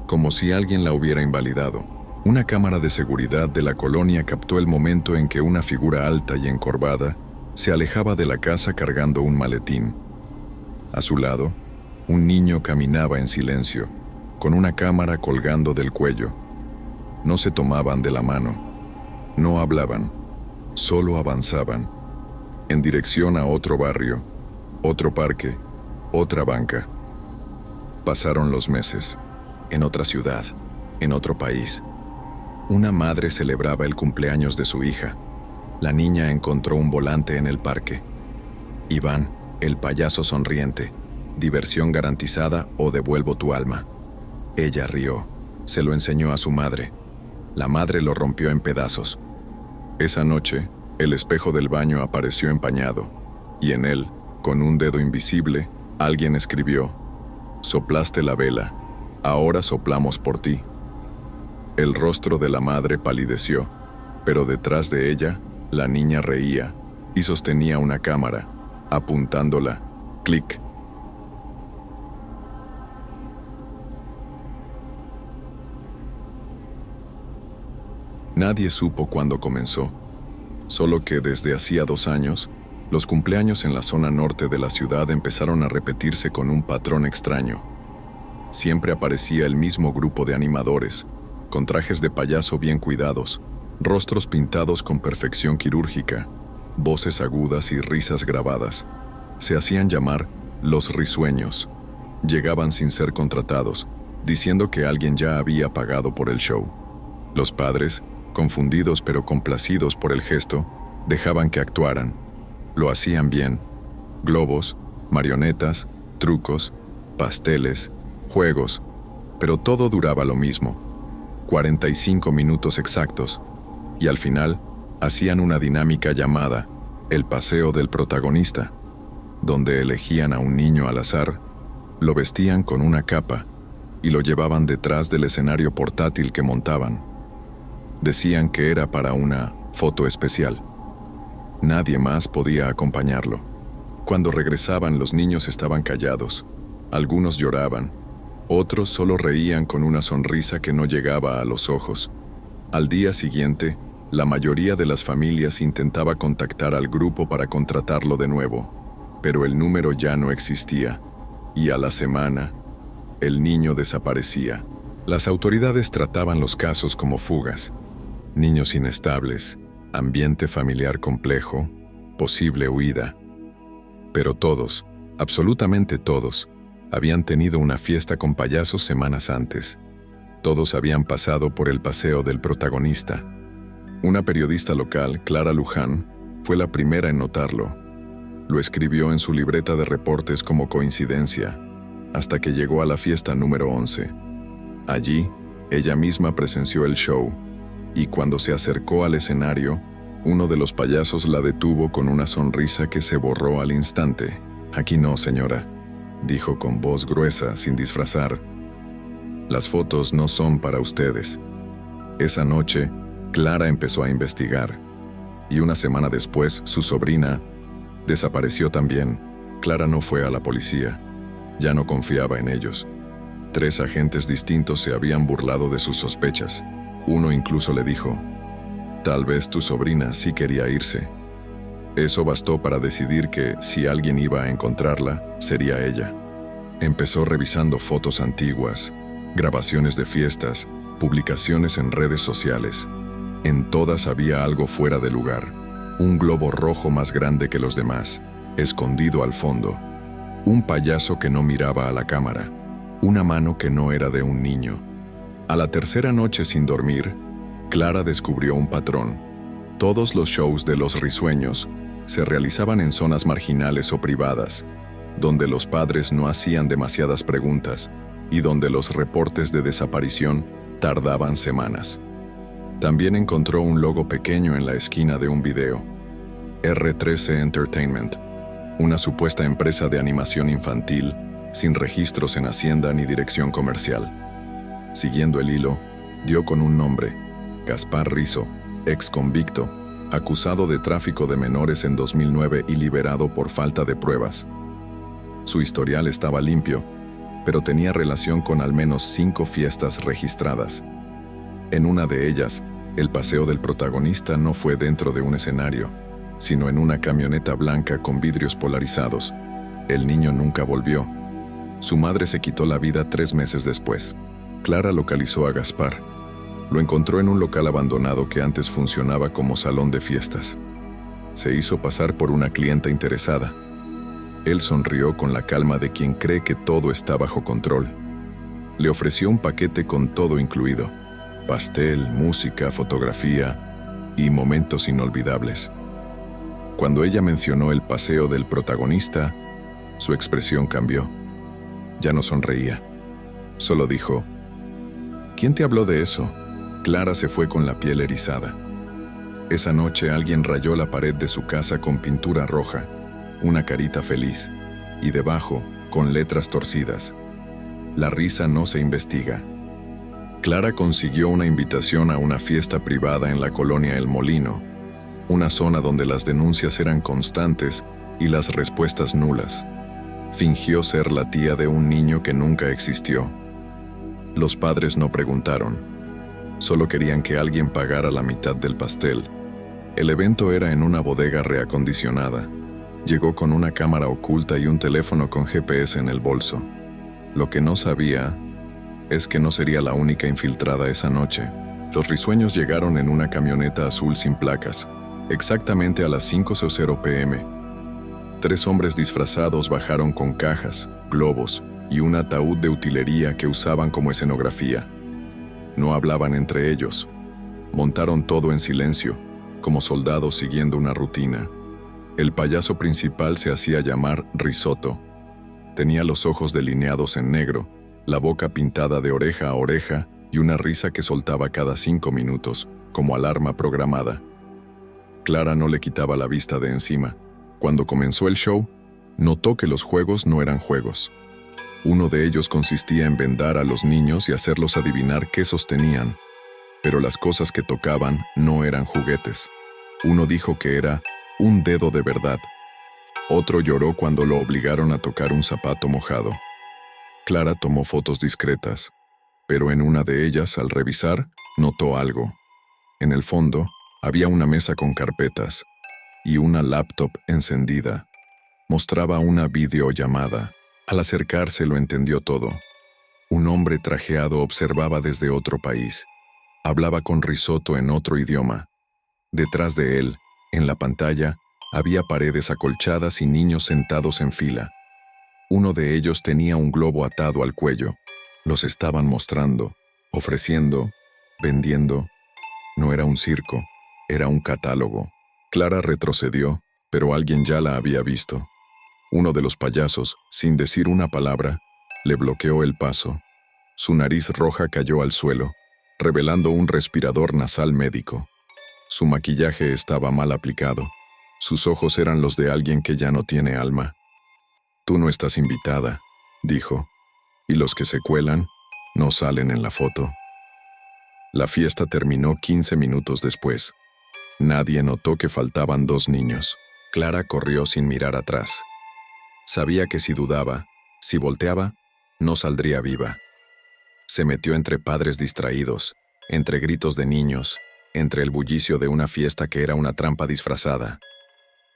como si alguien la hubiera invalidado. Una cámara de seguridad de la colonia captó el momento en que una figura alta y encorvada se alejaba de la casa cargando un maletín. A su lado, un niño caminaba en silencio, con una cámara colgando del cuello. No se tomaban de la mano, no hablaban, solo avanzaban, en dirección a otro barrio, otro parque, otra banca. Pasaron los meses, en otra ciudad, en otro país. Una madre celebraba el cumpleaños de su hija. La niña encontró un volante en el parque. Iván, el payaso sonriente, diversión garantizada o devuelvo tu alma. Ella rió, se lo enseñó a su madre. La madre lo rompió en pedazos. Esa noche, el espejo del baño apareció empañado, y en él, con un dedo invisible, alguien escribió: soplaste la vela, ahora soplamos por ti. El rostro de la madre palideció, pero detrás de ella, la niña reía y sostenía una cámara, apuntándola. Clic. Nadie supo cuándo comenzó, solo que desde hacía 2 años, los cumpleaños en la zona norte de la ciudad empezaron a repetirse con un patrón extraño. Siempre aparecía el mismo grupo de animadores, con trajes de payaso bien cuidados, rostros pintados con perfección quirúrgica, voces agudas y risas grabadas. Se hacían llamar los risueños. Llegaban sin ser contratados, diciendo que alguien ya había pagado por el show. Los padres, confundidos pero complacidos por el gesto, dejaban que actuaran. Lo hacían bien. Globos, marionetas, trucos, pasteles, juegos, pero todo duraba lo mismo. 45 minutos exactos. Y al final, hacían una dinámica llamada el paseo del protagonista, donde elegían a un niño al azar, lo vestían con una capa y lo llevaban detrás del escenario portátil que montaban. Decían que era para una foto especial. Nadie más podía acompañarlo. Cuando regresaban, los niños estaban callados. Algunos lloraban, otros solo reían con una sonrisa que no llegaba a los ojos. Al día siguiente, la mayoría de las familias intentaba contactar al grupo para contratarlo de nuevo, pero el número ya no existía, y a la semana, el niño desaparecía. Las autoridades trataban los casos como fugas: niños inestables, ambiente familiar complejo, posible huida. Pero todos, absolutamente todos, habían tenido una fiesta con payasos semanas antes. Todos habían pasado por el paseo del protagonista. Una periodista local, Clara Luján, fue la primera en notarlo. Lo escribió en su libreta de reportes como coincidencia, hasta que llegó a la fiesta número 11. Allí, ella misma presenció el show, y cuando se acercó al escenario, uno de los payasos la detuvo con una sonrisa que se borró al instante. «Aquí no, señora», dijo con voz gruesa, sin disfrazar. «Las fotos no son para ustedes». Esa noche, Clara empezó a investigar, y una semana después, su sobrina desapareció también. Clara no fue a la policía. Ya no confiaba en ellos. 3 agentes distintos se habían burlado de sus sospechas. Uno incluso le dijo: «Tal vez tu sobrina sí quería irse». Eso bastó para decidir que, si alguien iba a encontrarla, sería ella. Empezó revisando fotos antiguas, grabaciones de fiestas, publicaciones en redes sociales. En todas había algo fuera de lugar. Un globo rojo más grande que los demás, escondido al fondo. Un payaso que no miraba a la cámara, una mano que no era de un niño. A la tercera noche sin dormir, Clara descubrió un patrón. Todos los shows de los risueños se realizaban en zonas marginales o privadas, donde los padres no hacían demasiadas preguntas y donde los reportes de desaparición tardaban semanas. También encontró un logo pequeño en la esquina de un video. R13 Entertainment, una supuesta empresa de animación infantil sin registros en Hacienda ni dirección comercial. Siguiendo el hilo, dio con un nombre: Gaspar Rizo, ex convicto, acusado de tráfico de menores en 2009 y liberado por falta de pruebas. Su historial estaba limpio, pero tenía relación con al menos 5 fiestas registradas. En una de ellas, el paseo del protagonista no fue dentro de un escenario, sino en una camioneta blanca con vidrios polarizados. El niño nunca volvió. Su madre se quitó la vida 3 meses después. Clara localizó a Gaspar. Lo encontró en un local abandonado que antes funcionaba como salón de fiestas. Se hizo pasar por una clienta interesada. Él sonrió con la calma de quien cree que todo está bajo control. Le ofreció un paquete con todo incluido: pastel, música, fotografía y momentos inolvidables. Cuando ella mencionó el paseo del protagonista, su expresión cambió. Ya no sonreía. Solo dijo: ¿Quién te habló de eso? Clara se fue con la piel erizada. Esa noche alguien rayó la pared de su casa con pintura roja, una carita feliz, y debajo, con letras torcidas: la risa no se investiga. Clara consiguió una invitación a una fiesta privada en la colonia El Molino, una zona donde las denuncias eran constantes y las respuestas nulas. Fingió ser la tía de un niño que nunca existió. Los padres no preguntaron. Solo querían que alguien pagara la mitad del pastel. El evento era en una bodega reacondicionada. Llegó con una cámara oculta y un teléfono con GPS en el bolso. Lo que no sabía es que no sería la única infiltrada esa noche. Los risueños llegaron en una camioneta azul sin placas, exactamente a las 5:00 p.m. 3 hombres disfrazados bajaron con cajas, globos y un ataúd de utilería que usaban como escenografía. No hablaban entre ellos. Montaron todo en silencio, como soldados siguiendo una rutina. El payaso principal se hacía llamar Risotto. Tenía los ojos delineados en negro, la boca pintada de oreja a oreja y una risa que soltaba cada 5 minutos, como alarma programada. Clara no le quitaba la vista de encima. Cuando comenzó el show, notó que los juegos no eran juegos. Uno de ellos consistía en vendar a los niños y hacerlos adivinar qué sostenían, pero las cosas que tocaban no eran juguetes. Uno dijo que era un dedo de verdad. Otro lloró cuando lo obligaron a tocar un zapato mojado. Clara tomó fotos discretas, pero en una de ellas, al revisar, notó algo. En el fondo, había una mesa con carpetas y una laptop encendida. Mostraba una videollamada. Al acercarse lo entendió todo. Un hombre trajeado observaba desde otro país. Hablaba con Risotto en otro idioma. Detrás de él, en la pantalla, había paredes acolchadas y niños sentados en fila. Uno de ellos tenía un globo atado al cuello. Los estaban mostrando, ofreciendo, vendiendo. No era un circo, era un catálogo. Clara retrocedió, pero alguien ya la había visto. Uno de los payasos, sin decir una palabra, le bloqueó el paso. Su nariz roja cayó al suelo, revelando un respirador nasal médico. Su maquillaje estaba mal aplicado. Sus ojos eran los de alguien que ya no tiene alma. «Tú no estás invitada», dijo, «y los que se cuelan no salen en la foto». La fiesta terminó 15 minutos después. Nadie notó que faltaban 2 niños. Clara corrió sin mirar atrás. Sabía que si dudaba, si volteaba, no saldría viva. Se metió entre padres distraídos, entre gritos de niños, entre el bullicio de una fiesta que era una trampa disfrazada.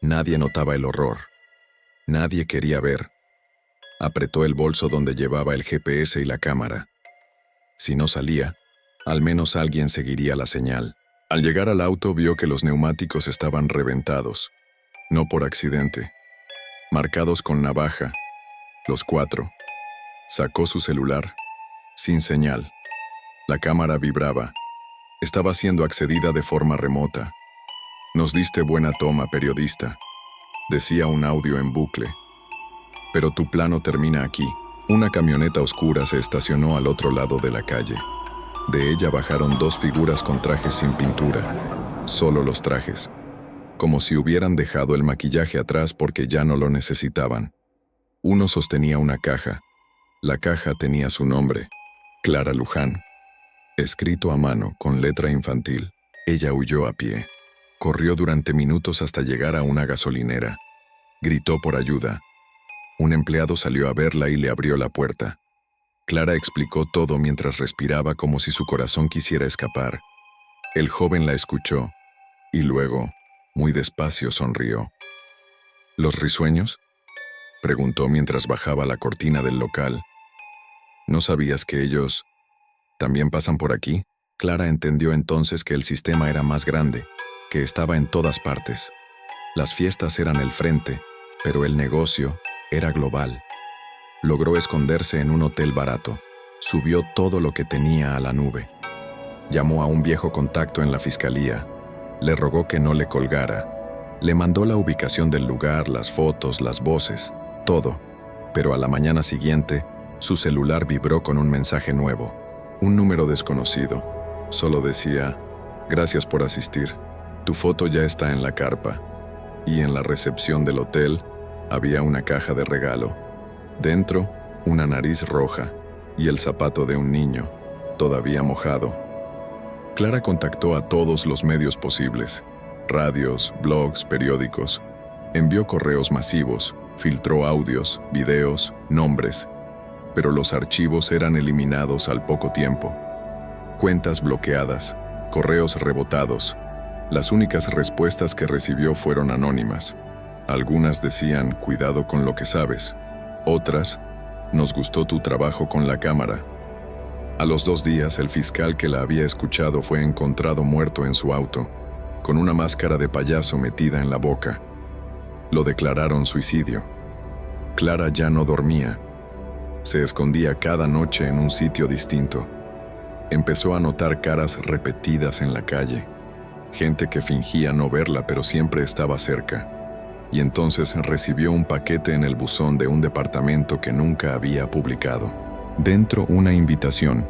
Nadie notaba el horror. Nadie quería ver. Apretó el bolso donde llevaba el GPS y la cámara. Si no salía, al menos alguien seguiría la señal. Al llegar al auto vio que los neumáticos estaban reventados, no por accidente, marcados con navaja, Los cuatro. Sacó su celular. Sin señal. La cámara vibraba. Estaba siendo accedida de forma remota. Nos diste buena toma, periodista, decía un audio en bucle. Pero tu plano termina aquí. Una camioneta oscura se estacionó al otro lado de la calle. De ella bajaron dos figuras con trajes sin pintura, solo los trajes, como si hubieran dejado el maquillaje atrás porque ya no lo necesitaban. Uno sostenía una caja. La caja tenía su nombre, Clara Luján, escrito a mano con letra infantil. Ella huyó a pie. Corrió durante minutos hasta llegar a una gasolinera. Gritó por ayuda. Un empleado salió a verla y le abrió la puerta. Clara explicó todo mientras respiraba como si su corazón quisiera escapar. El joven la escuchó y luego, muy despacio, sonrió. ¿Los risueños?, preguntó mientras bajaba la cortina del local. ¿No sabías que ellos también pasan por aquí? Clara entendió entonces que el sistema era más grande, que estaba en todas partes. Las fiestas eran el frente, pero el negocio era global. Logró esconderse en un hotel barato. Subió todo lo que tenía a la nube. Llamó a un viejo contacto en la fiscalía. Le rogó que no le colgara. Le mandó la ubicación del lugar, las fotos, las voces, todo. Pero a la mañana siguiente, su celular vibró con un mensaje nuevo. Un número desconocido. Solo decía: gracias por asistir. Tu foto ya está en la carpa. Y en la recepción del hotel había una caja de regalo. Dentro, una nariz roja y el zapato de un niño, todavía mojado. Clara contactó a todos los medios posibles: radios, blogs, periódicos. Envió correos masivos, filtró audios, videos, nombres. Pero los archivos eran eliminados al poco tiempo. Cuentas bloqueadas, correos rebotados. Las únicas respuestas que recibió fueron anónimas. Algunas decían: cuidado con lo que sabes. Otras: nos gustó tu trabajo con la cámara. A los 2 días, el fiscal que la había escuchado fue encontrado muerto en su auto, con una máscara de payaso metida en la boca. Lo declararon suicidio. Clara ya no dormía. Se escondía cada noche en un sitio distinto. Empezó a notar caras repetidas en la calle. Gente que fingía no verla pero siempre estaba cerca. Y entonces recibió un paquete en el buzón de un departamento que nunca había publicado. Dentro, una invitación.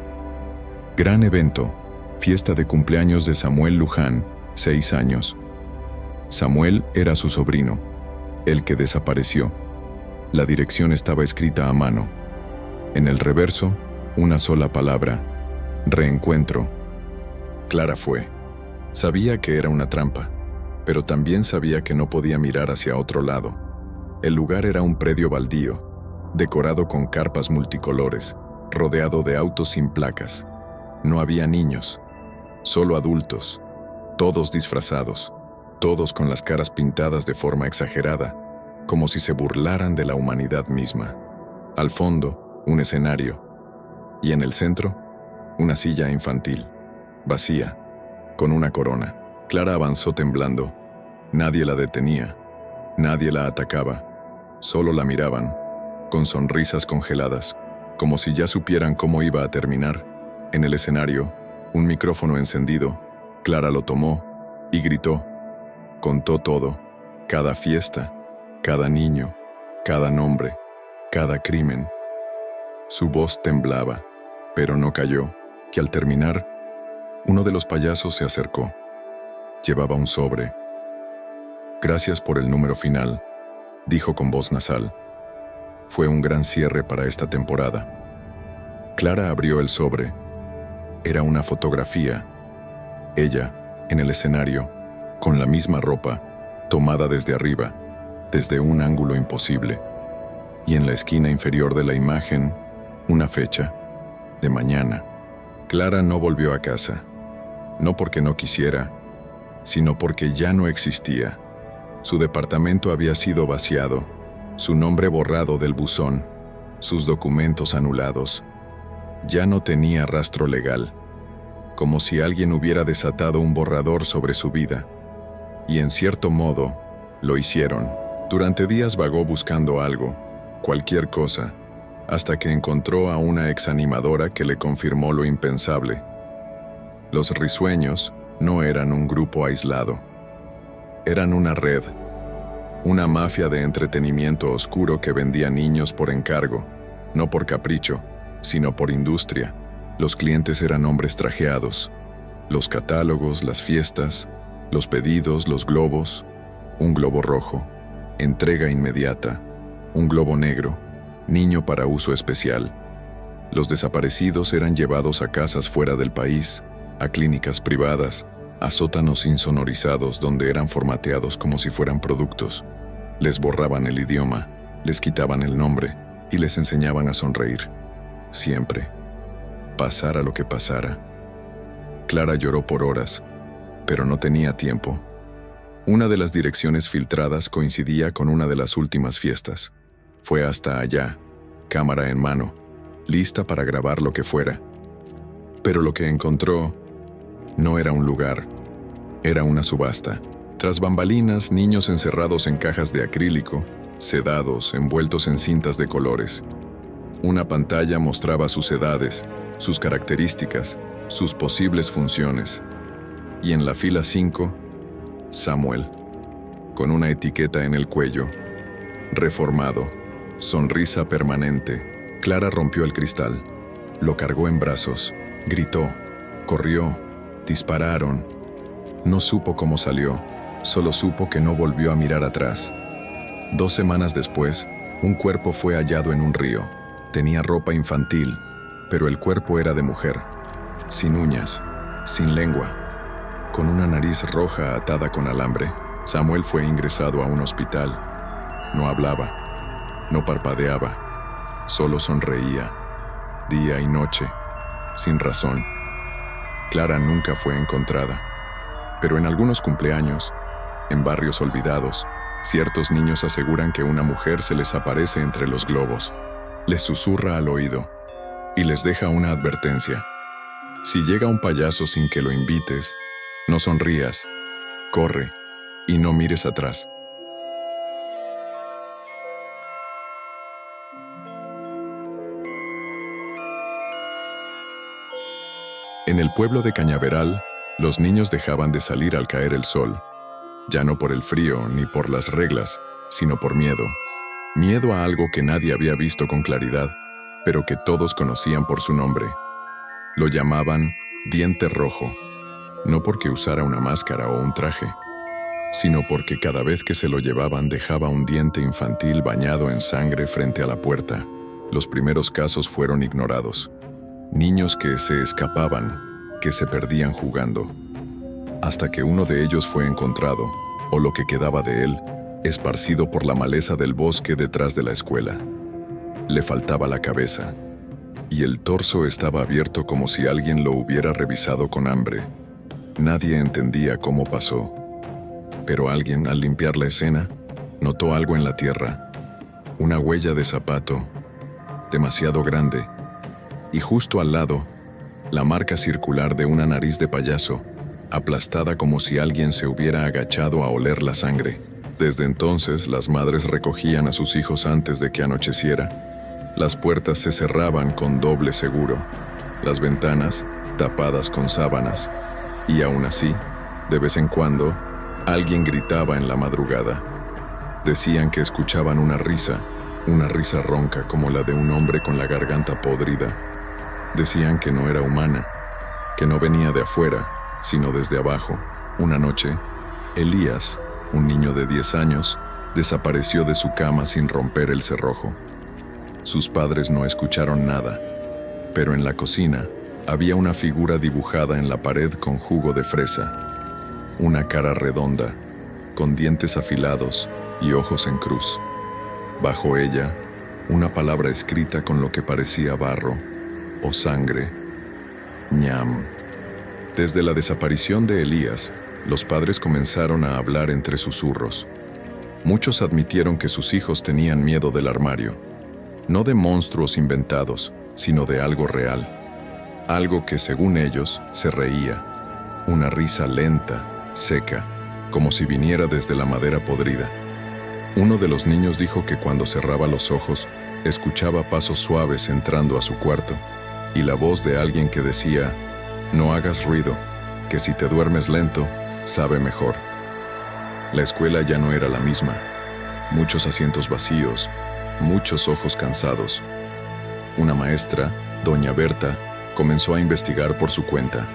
Gran evento. Fiesta de cumpleaños de Samuel Luján, 6 años. Samuel era su sobrino, el que desapareció. La dirección estaba escrita a mano. En el reverso, una sola palabra: reencuentro. Clara fue. Sabía que era una trampa, pero también sabía que no podía mirar hacia otro lado. El lugar era un predio baldío, decorado con carpas multicolores, rodeado de autos sin placas. No había niños, solo adultos, todos disfrazados, todos con las caras pintadas de forma exagerada, como si se burlaran de la humanidad misma. Al fondo, un escenario, y en el centro, una silla infantil, vacía, con una corona. Clara avanzó temblando. Nadie la detenía, nadie la atacaba, solo la miraban, con sonrisas congeladas, como si ya supieran cómo iba a terminar. En el escenario, un micrófono encendido. Clara lo tomó y gritó. Contó todo, cada fiesta, cada niño, cada nombre, cada crimen. Su voz temblaba, pero no cayó, que al terminar, uno de los payasos se acercó. Llevaba un sobre. Gracias por el número final, dijo con voz nasal. Fue un gran cierre para esta temporada. Clara abrió el sobre. Era una fotografía. Ella, en el escenario, con la misma ropa, tomada desde arriba, desde un ángulo imposible. Y en la esquina inferior de la imagen, una fecha, de mañana. Clara no volvió a casa, no porque no quisiera, sino porque ya no existía. Su departamento había sido vaciado, su nombre borrado del buzón, sus documentos anulados. Ya no tenía rastro legal, como si alguien hubiera desatado un borrador sobre su vida. Y en cierto modo, lo hicieron. Durante días vagó buscando algo, cualquier cosa, hasta que encontró a una exanimadora que le confirmó lo impensable. Los risueños no eran un grupo aislado. Eran una red, una mafia de entretenimiento oscuro que vendía niños por encargo, no por capricho, sino por industria. Los clientes eran hombres trajeados. Los catálogos, las fiestas, los pedidos, los globos, un globo rojo, entrega inmediata, un globo negro, niño para uso especial. Los desaparecidos eran llevados a casas fuera del país, a clínicas privadas, a sótanos insonorizados donde eran formateados como si fueran productos. Les borraban el idioma, les quitaban el nombre y les enseñaban a sonreír. Siempre. Pasara lo que pasara. Clara lloró por horas, pero no tenía tiempo. Una de las direcciones filtradas coincidía con una de las últimas fiestas. Fue hasta allá, cámara en mano, lista para grabar lo que fuera. Pero lo que encontró no era un lugar, era una subasta. Tras bambalinas, niños encerrados en cajas de acrílico, sedados, envueltos en cintas de colores. Una pantalla mostraba sus edades, sus características, sus posibles funciones. Y en la fila 5, Samuel, con una etiqueta en el cuello. Reformado, sonrisa permanente. Clara rompió el cristal, lo cargó en brazos, gritó, corrió, dispararon. No supo cómo salió, solo supo que no volvió a mirar atrás. 2 semanas después, un cuerpo fue hallado en un río. Tenía ropa infantil, pero el cuerpo era de mujer, sin uñas, sin lengua, con una nariz roja atada con alambre. Samuel fue ingresado a un hospital. No hablaba, no parpadeaba, solo sonreía, día y noche, sin razón. Clara nunca fue encontrada, pero en algunos cumpleaños, en barrios olvidados, ciertos niños aseguran que una mujer se les aparece entre los globos, les susurra al oído y les deja una advertencia. Si llega un payaso sin que lo invites, no sonrías, corre y no mires atrás. En el pueblo de Cañaveral, los niños dejaban de salir al caer el sol, ya no por el frío ni por las reglas, sino por miedo. Miedo a algo que nadie había visto con claridad, pero que todos conocían por su nombre. Lo llamaban Diente Rojo, no porque usara una máscara o un traje, sino porque cada vez que se lo llevaban dejaba un diente infantil bañado en sangre frente a la puerta. Los primeros casos fueron ignorados. Niños que se escapaban, que se perdían jugando, hasta que uno de ellos fue encontrado, o lo que quedaba de él, esparcido por la maleza del bosque detrás de la escuela. Le faltaba la cabeza, y el torso estaba abierto como si alguien lo hubiera revisado con hambre. Nadie entendía cómo pasó, pero alguien, al limpiar la escena, notó algo en la tierra, una huella de zapato, demasiado grande, y justo al lado, la marca circular de una nariz de payaso, aplastada como si alguien se hubiera agachado a oler la sangre. Desde entonces, las madres recogían a sus hijos antes de que anocheciera. Las puertas se cerraban con doble seguro, las ventanas tapadas con sábanas, y aún así, de vez en cuando, alguien gritaba en la madrugada. Decían que escuchaban una risa ronca como la de un hombre con la garganta podrida. Decían que no era humana, que no venía de afuera, sino desde abajo. Una noche, Elías, un niño de 10 años, desapareció de su cama sin romper el cerrojo. Sus padres no escucharon nada, pero en la cocina había una figura dibujada en la pared con jugo de fresa. Una cara redonda, con dientes afilados y ojos en cruz. Bajo ella, una palabra escrita con lo que parecía barro o sangre. Ñam. Desde la desaparición de Elías, los padres comenzaron a hablar entre susurros. Muchos admitieron que sus hijos tenían miedo del armario, no de monstruos inventados, sino de algo real, algo que según ellos se reía, una risa lenta, seca, como si viniera desde la madera podrida. Uno de los niños dijo que cuando cerraba los ojos, escuchaba pasos suaves entrando a su cuarto y la voz de alguien que decía: «No hagas ruido, que si te duermes lento, sabe mejor». La escuela ya no era la misma. Muchos asientos vacíos, muchos ojos cansados. Una maestra, doña Berta, comenzó a investigar por su cuenta.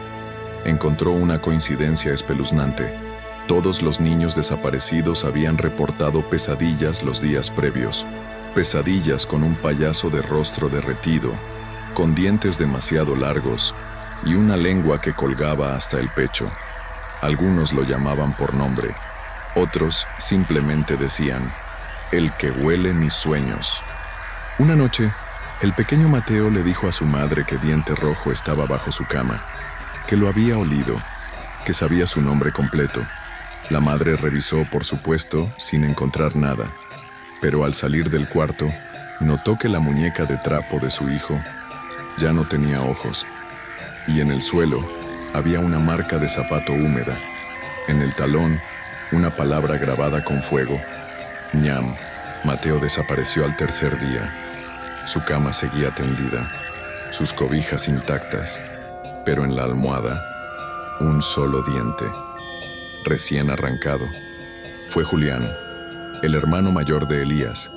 Encontró una coincidencia espeluznante. Todos los niños desaparecidos habían reportado pesadillas los días previos. Pesadillas con un payaso de rostro derretido, con dientes demasiado largos y una lengua que colgaba hasta el pecho. Algunos lo llamaban por nombre, otros simplemente decían: «El que huele mis sueños». Una noche, el pequeño Mateo le dijo a su madre que Diente Rojo estaba bajo su cama, que lo había olido, que sabía su nombre completo. La madre revisó, por supuesto, sin encontrar nada, pero al salir del cuarto, notó que la muñeca de trapo de su hijo ya no tenía ojos, y en el suelo había una marca de zapato húmeda. En el talón, una palabra grabada con fuego: ñam. Mateo desapareció al tercer día. Su cama seguía tendida, sus cobijas intactas, pero en la almohada, un solo diente, recién arrancado. Fue Julián, el hermano mayor de Elías,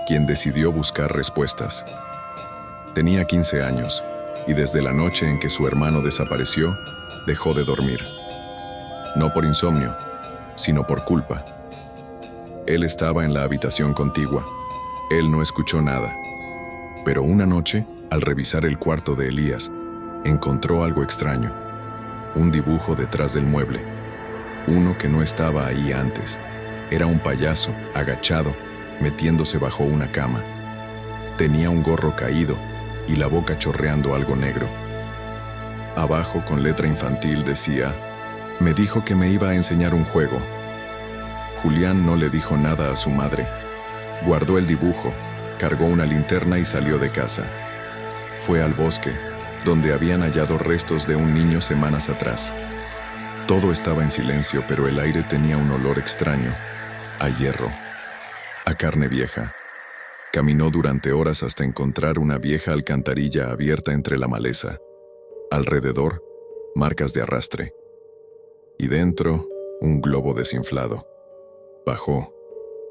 quien decidió buscar respuestas. Tenía 15 años, y desde la noche en que su hermano desapareció, dejó de dormir. No por insomnio, sino por culpa. Él estaba en la habitación contigua. Él no escuchó nada. Pero una noche, al revisar el cuarto de Elías, encontró algo extraño. Un dibujo detrás del mueble. Uno que no estaba ahí antes. Era un payaso, agachado, metiéndose bajo una cama. Tenía un gorro caído y la boca chorreando algo negro. Abajo, con letra infantil, decía: «Me dijo que me iba a enseñar un juego». Julián no le dijo nada a su madre. Guardó el dibujo, cargó una linterna y salió de casa. Fue al bosque, donde habían hallado restos de un niño semanas atrás. Todo estaba en silencio, pero el aire tenía un olor extraño, a hierro, a carne vieja. Caminó durante horas hasta encontrar una vieja alcantarilla abierta entre la maleza. Alrededor, marcas de arrastre. Y dentro, un globo desinflado. Bajó.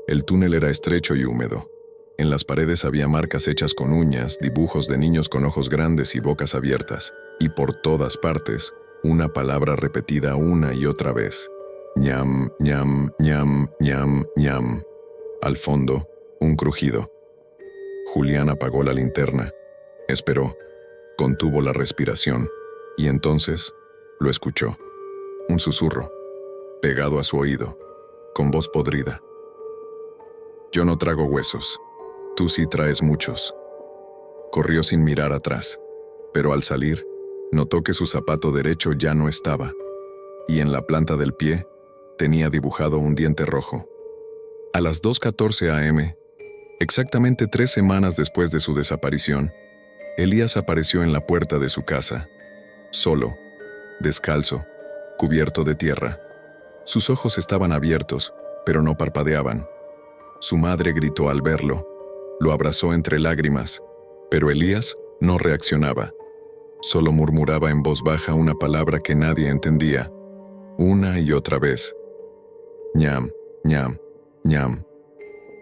El túnel era estrecho y húmedo. En las paredes había marcas hechas con uñas, dibujos de niños con ojos grandes y bocas abiertas. Y por todas partes, una palabra repetida una y otra vez: ñam, ñam, ñam, ñam, ñam. Al fondo, un crujido. Julián apagó la linterna. Esperó. Contuvo la respiración. Y entonces, lo escuchó. Un susurro, pegado a su oído, con voz podrida: «Yo no trago huesos. Tú sí traes muchos». Corrió sin mirar atrás, pero al salir, notó que su zapato derecho ya no estaba, y en la planta del pie tenía dibujado un diente rojo. A las 2:14 a.m., exactamente 3 semanas después de su desaparición, Elías apareció en la puerta de su casa, solo, descalzo, cubierto de tierra. Sus ojos estaban abiertos, pero no parpadeaban. Su madre gritó al verlo, lo abrazó entre lágrimas, pero Elías no reaccionaba. Solo murmuraba en voz baja una palabra que nadie entendía, una y otra vez: ñam, ñam, ñam.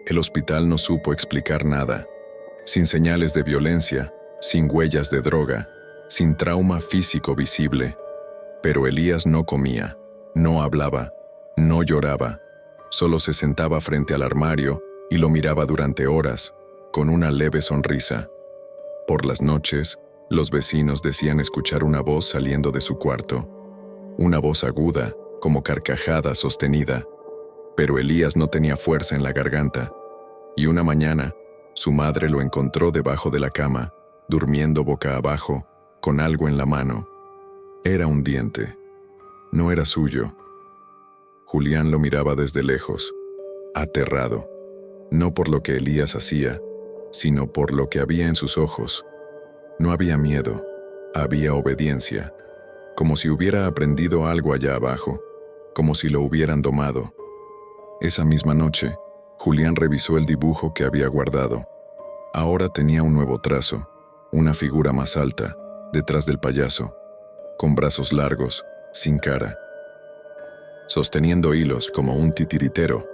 El hospital no supo explicar nada. Sin señales de violencia, sin huellas de droga, sin trauma físico visible. Pero Elías no comía, no hablaba, no lloraba. Solo se sentaba frente al armario y lo miraba durante horas, con una leve sonrisa. Por las noches, los vecinos decían escuchar una voz saliendo de su cuarto. Una voz aguda, como carcajada sostenida. Pero Elías no tenía fuerza en la garganta. Y una mañana, su madre lo encontró debajo de la cama, durmiendo boca abajo, con algo en la mano. Era un diente. No era suyo. Julián lo miraba desde lejos, aterrado, no por lo que Elías hacía, sino por lo que había en sus ojos. No había miedo, había obediencia, como si hubiera aprendido algo allá abajo, como si lo hubieran domado. Esa misma noche, Julián revisó el dibujo que había guardado. Ahora tenía un nuevo trazo, una figura más alta, detrás del payaso, con brazos largos, sin cara, sosteniendo hilos como un titiritero,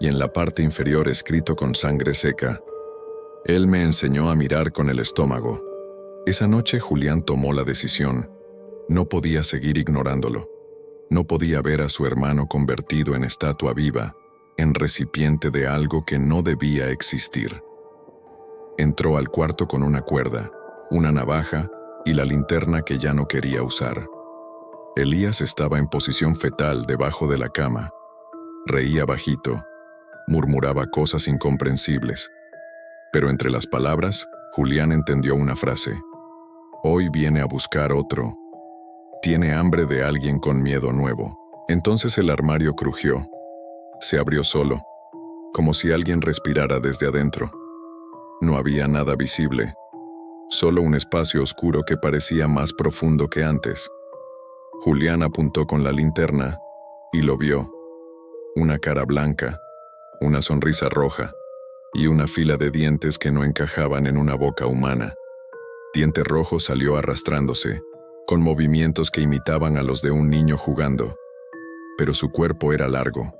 y en la parte inferior escrito con sangre seca: él me enseñó a mirar con el estómago. Esa noche Julián tomó la decisión. No podía seguir ignorándolo. No podía ver a su hermano convertido en estatua viva, en recipiente de algo que no debía existir. Entró al cuarto con una cuerda, una navaja y la linterna que ya no quería usar. Elías estaba en posición fetal debajo de la cama. Reía bajito, murmuraba cosas incomprensibles. Pero entre las palabras, Julián entendió una frase. Hoy viene a buscar otro. Tiene hambre de alguien con miedo nuevo. Entonces el armario crujió. Se abrió solo, como si alguien respirara desde adentro. No había nada visible, solo un espacio oscuro que parecía más profundo que antes. Julián apuntó con la linterna y lo vio. Una cara blanca, una sonrisa roja y una fila de dientes que no encajaban en una boca humana. Diente Rojo salió arrastrándose, con movimientos que imitaban a los de un niño jugando. Pero su cuerpo era largo,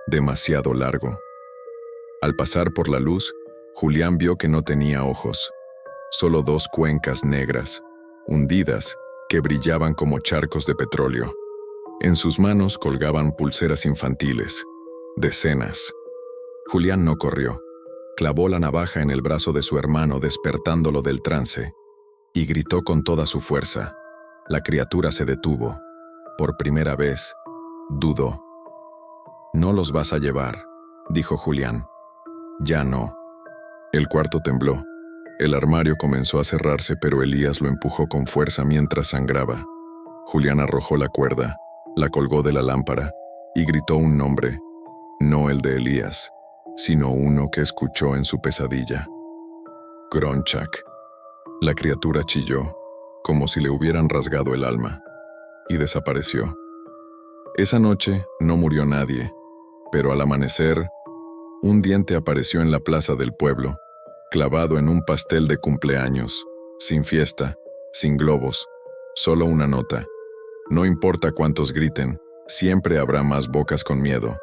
demasiado largo. Al pasar por la luz, Julián vio que no tenía ojos, solo dos cuencas negras, hundidas, que brillaban como charcos de petróleo. En sus manos colgaban pulseras infantiles, decenas. Julián no corrió. Clavó la navaja en el brazo de su hermano, despertándolo del trance, y gritó con toda su fuerza. La criatura se detuvo. Por primera vez, dudó. «No los vas a llevar», dijo Julián. «Ya no». El cuarto tembló. El armario comenzó a cerrarse, pero Elías lo empujó con fuerza mientras sangraba. Julián arrojó la cuerda, la colgó de la lámpara y gritó un nombre, no el de Elías, sino uno que escuchó en su pesadilla. Gronchak. La criatura chilló, como si le hubieran rasgado el alma, y desapareció. Esa noche no murió nadie, pero al amanecer, un diente apareció en la plaza del pueblo, clavado en un pastel de cumpleaños, sin fiesta, sin globos, solo una nota. No importa cuántos griten, siempre habrá más bocas con miedo.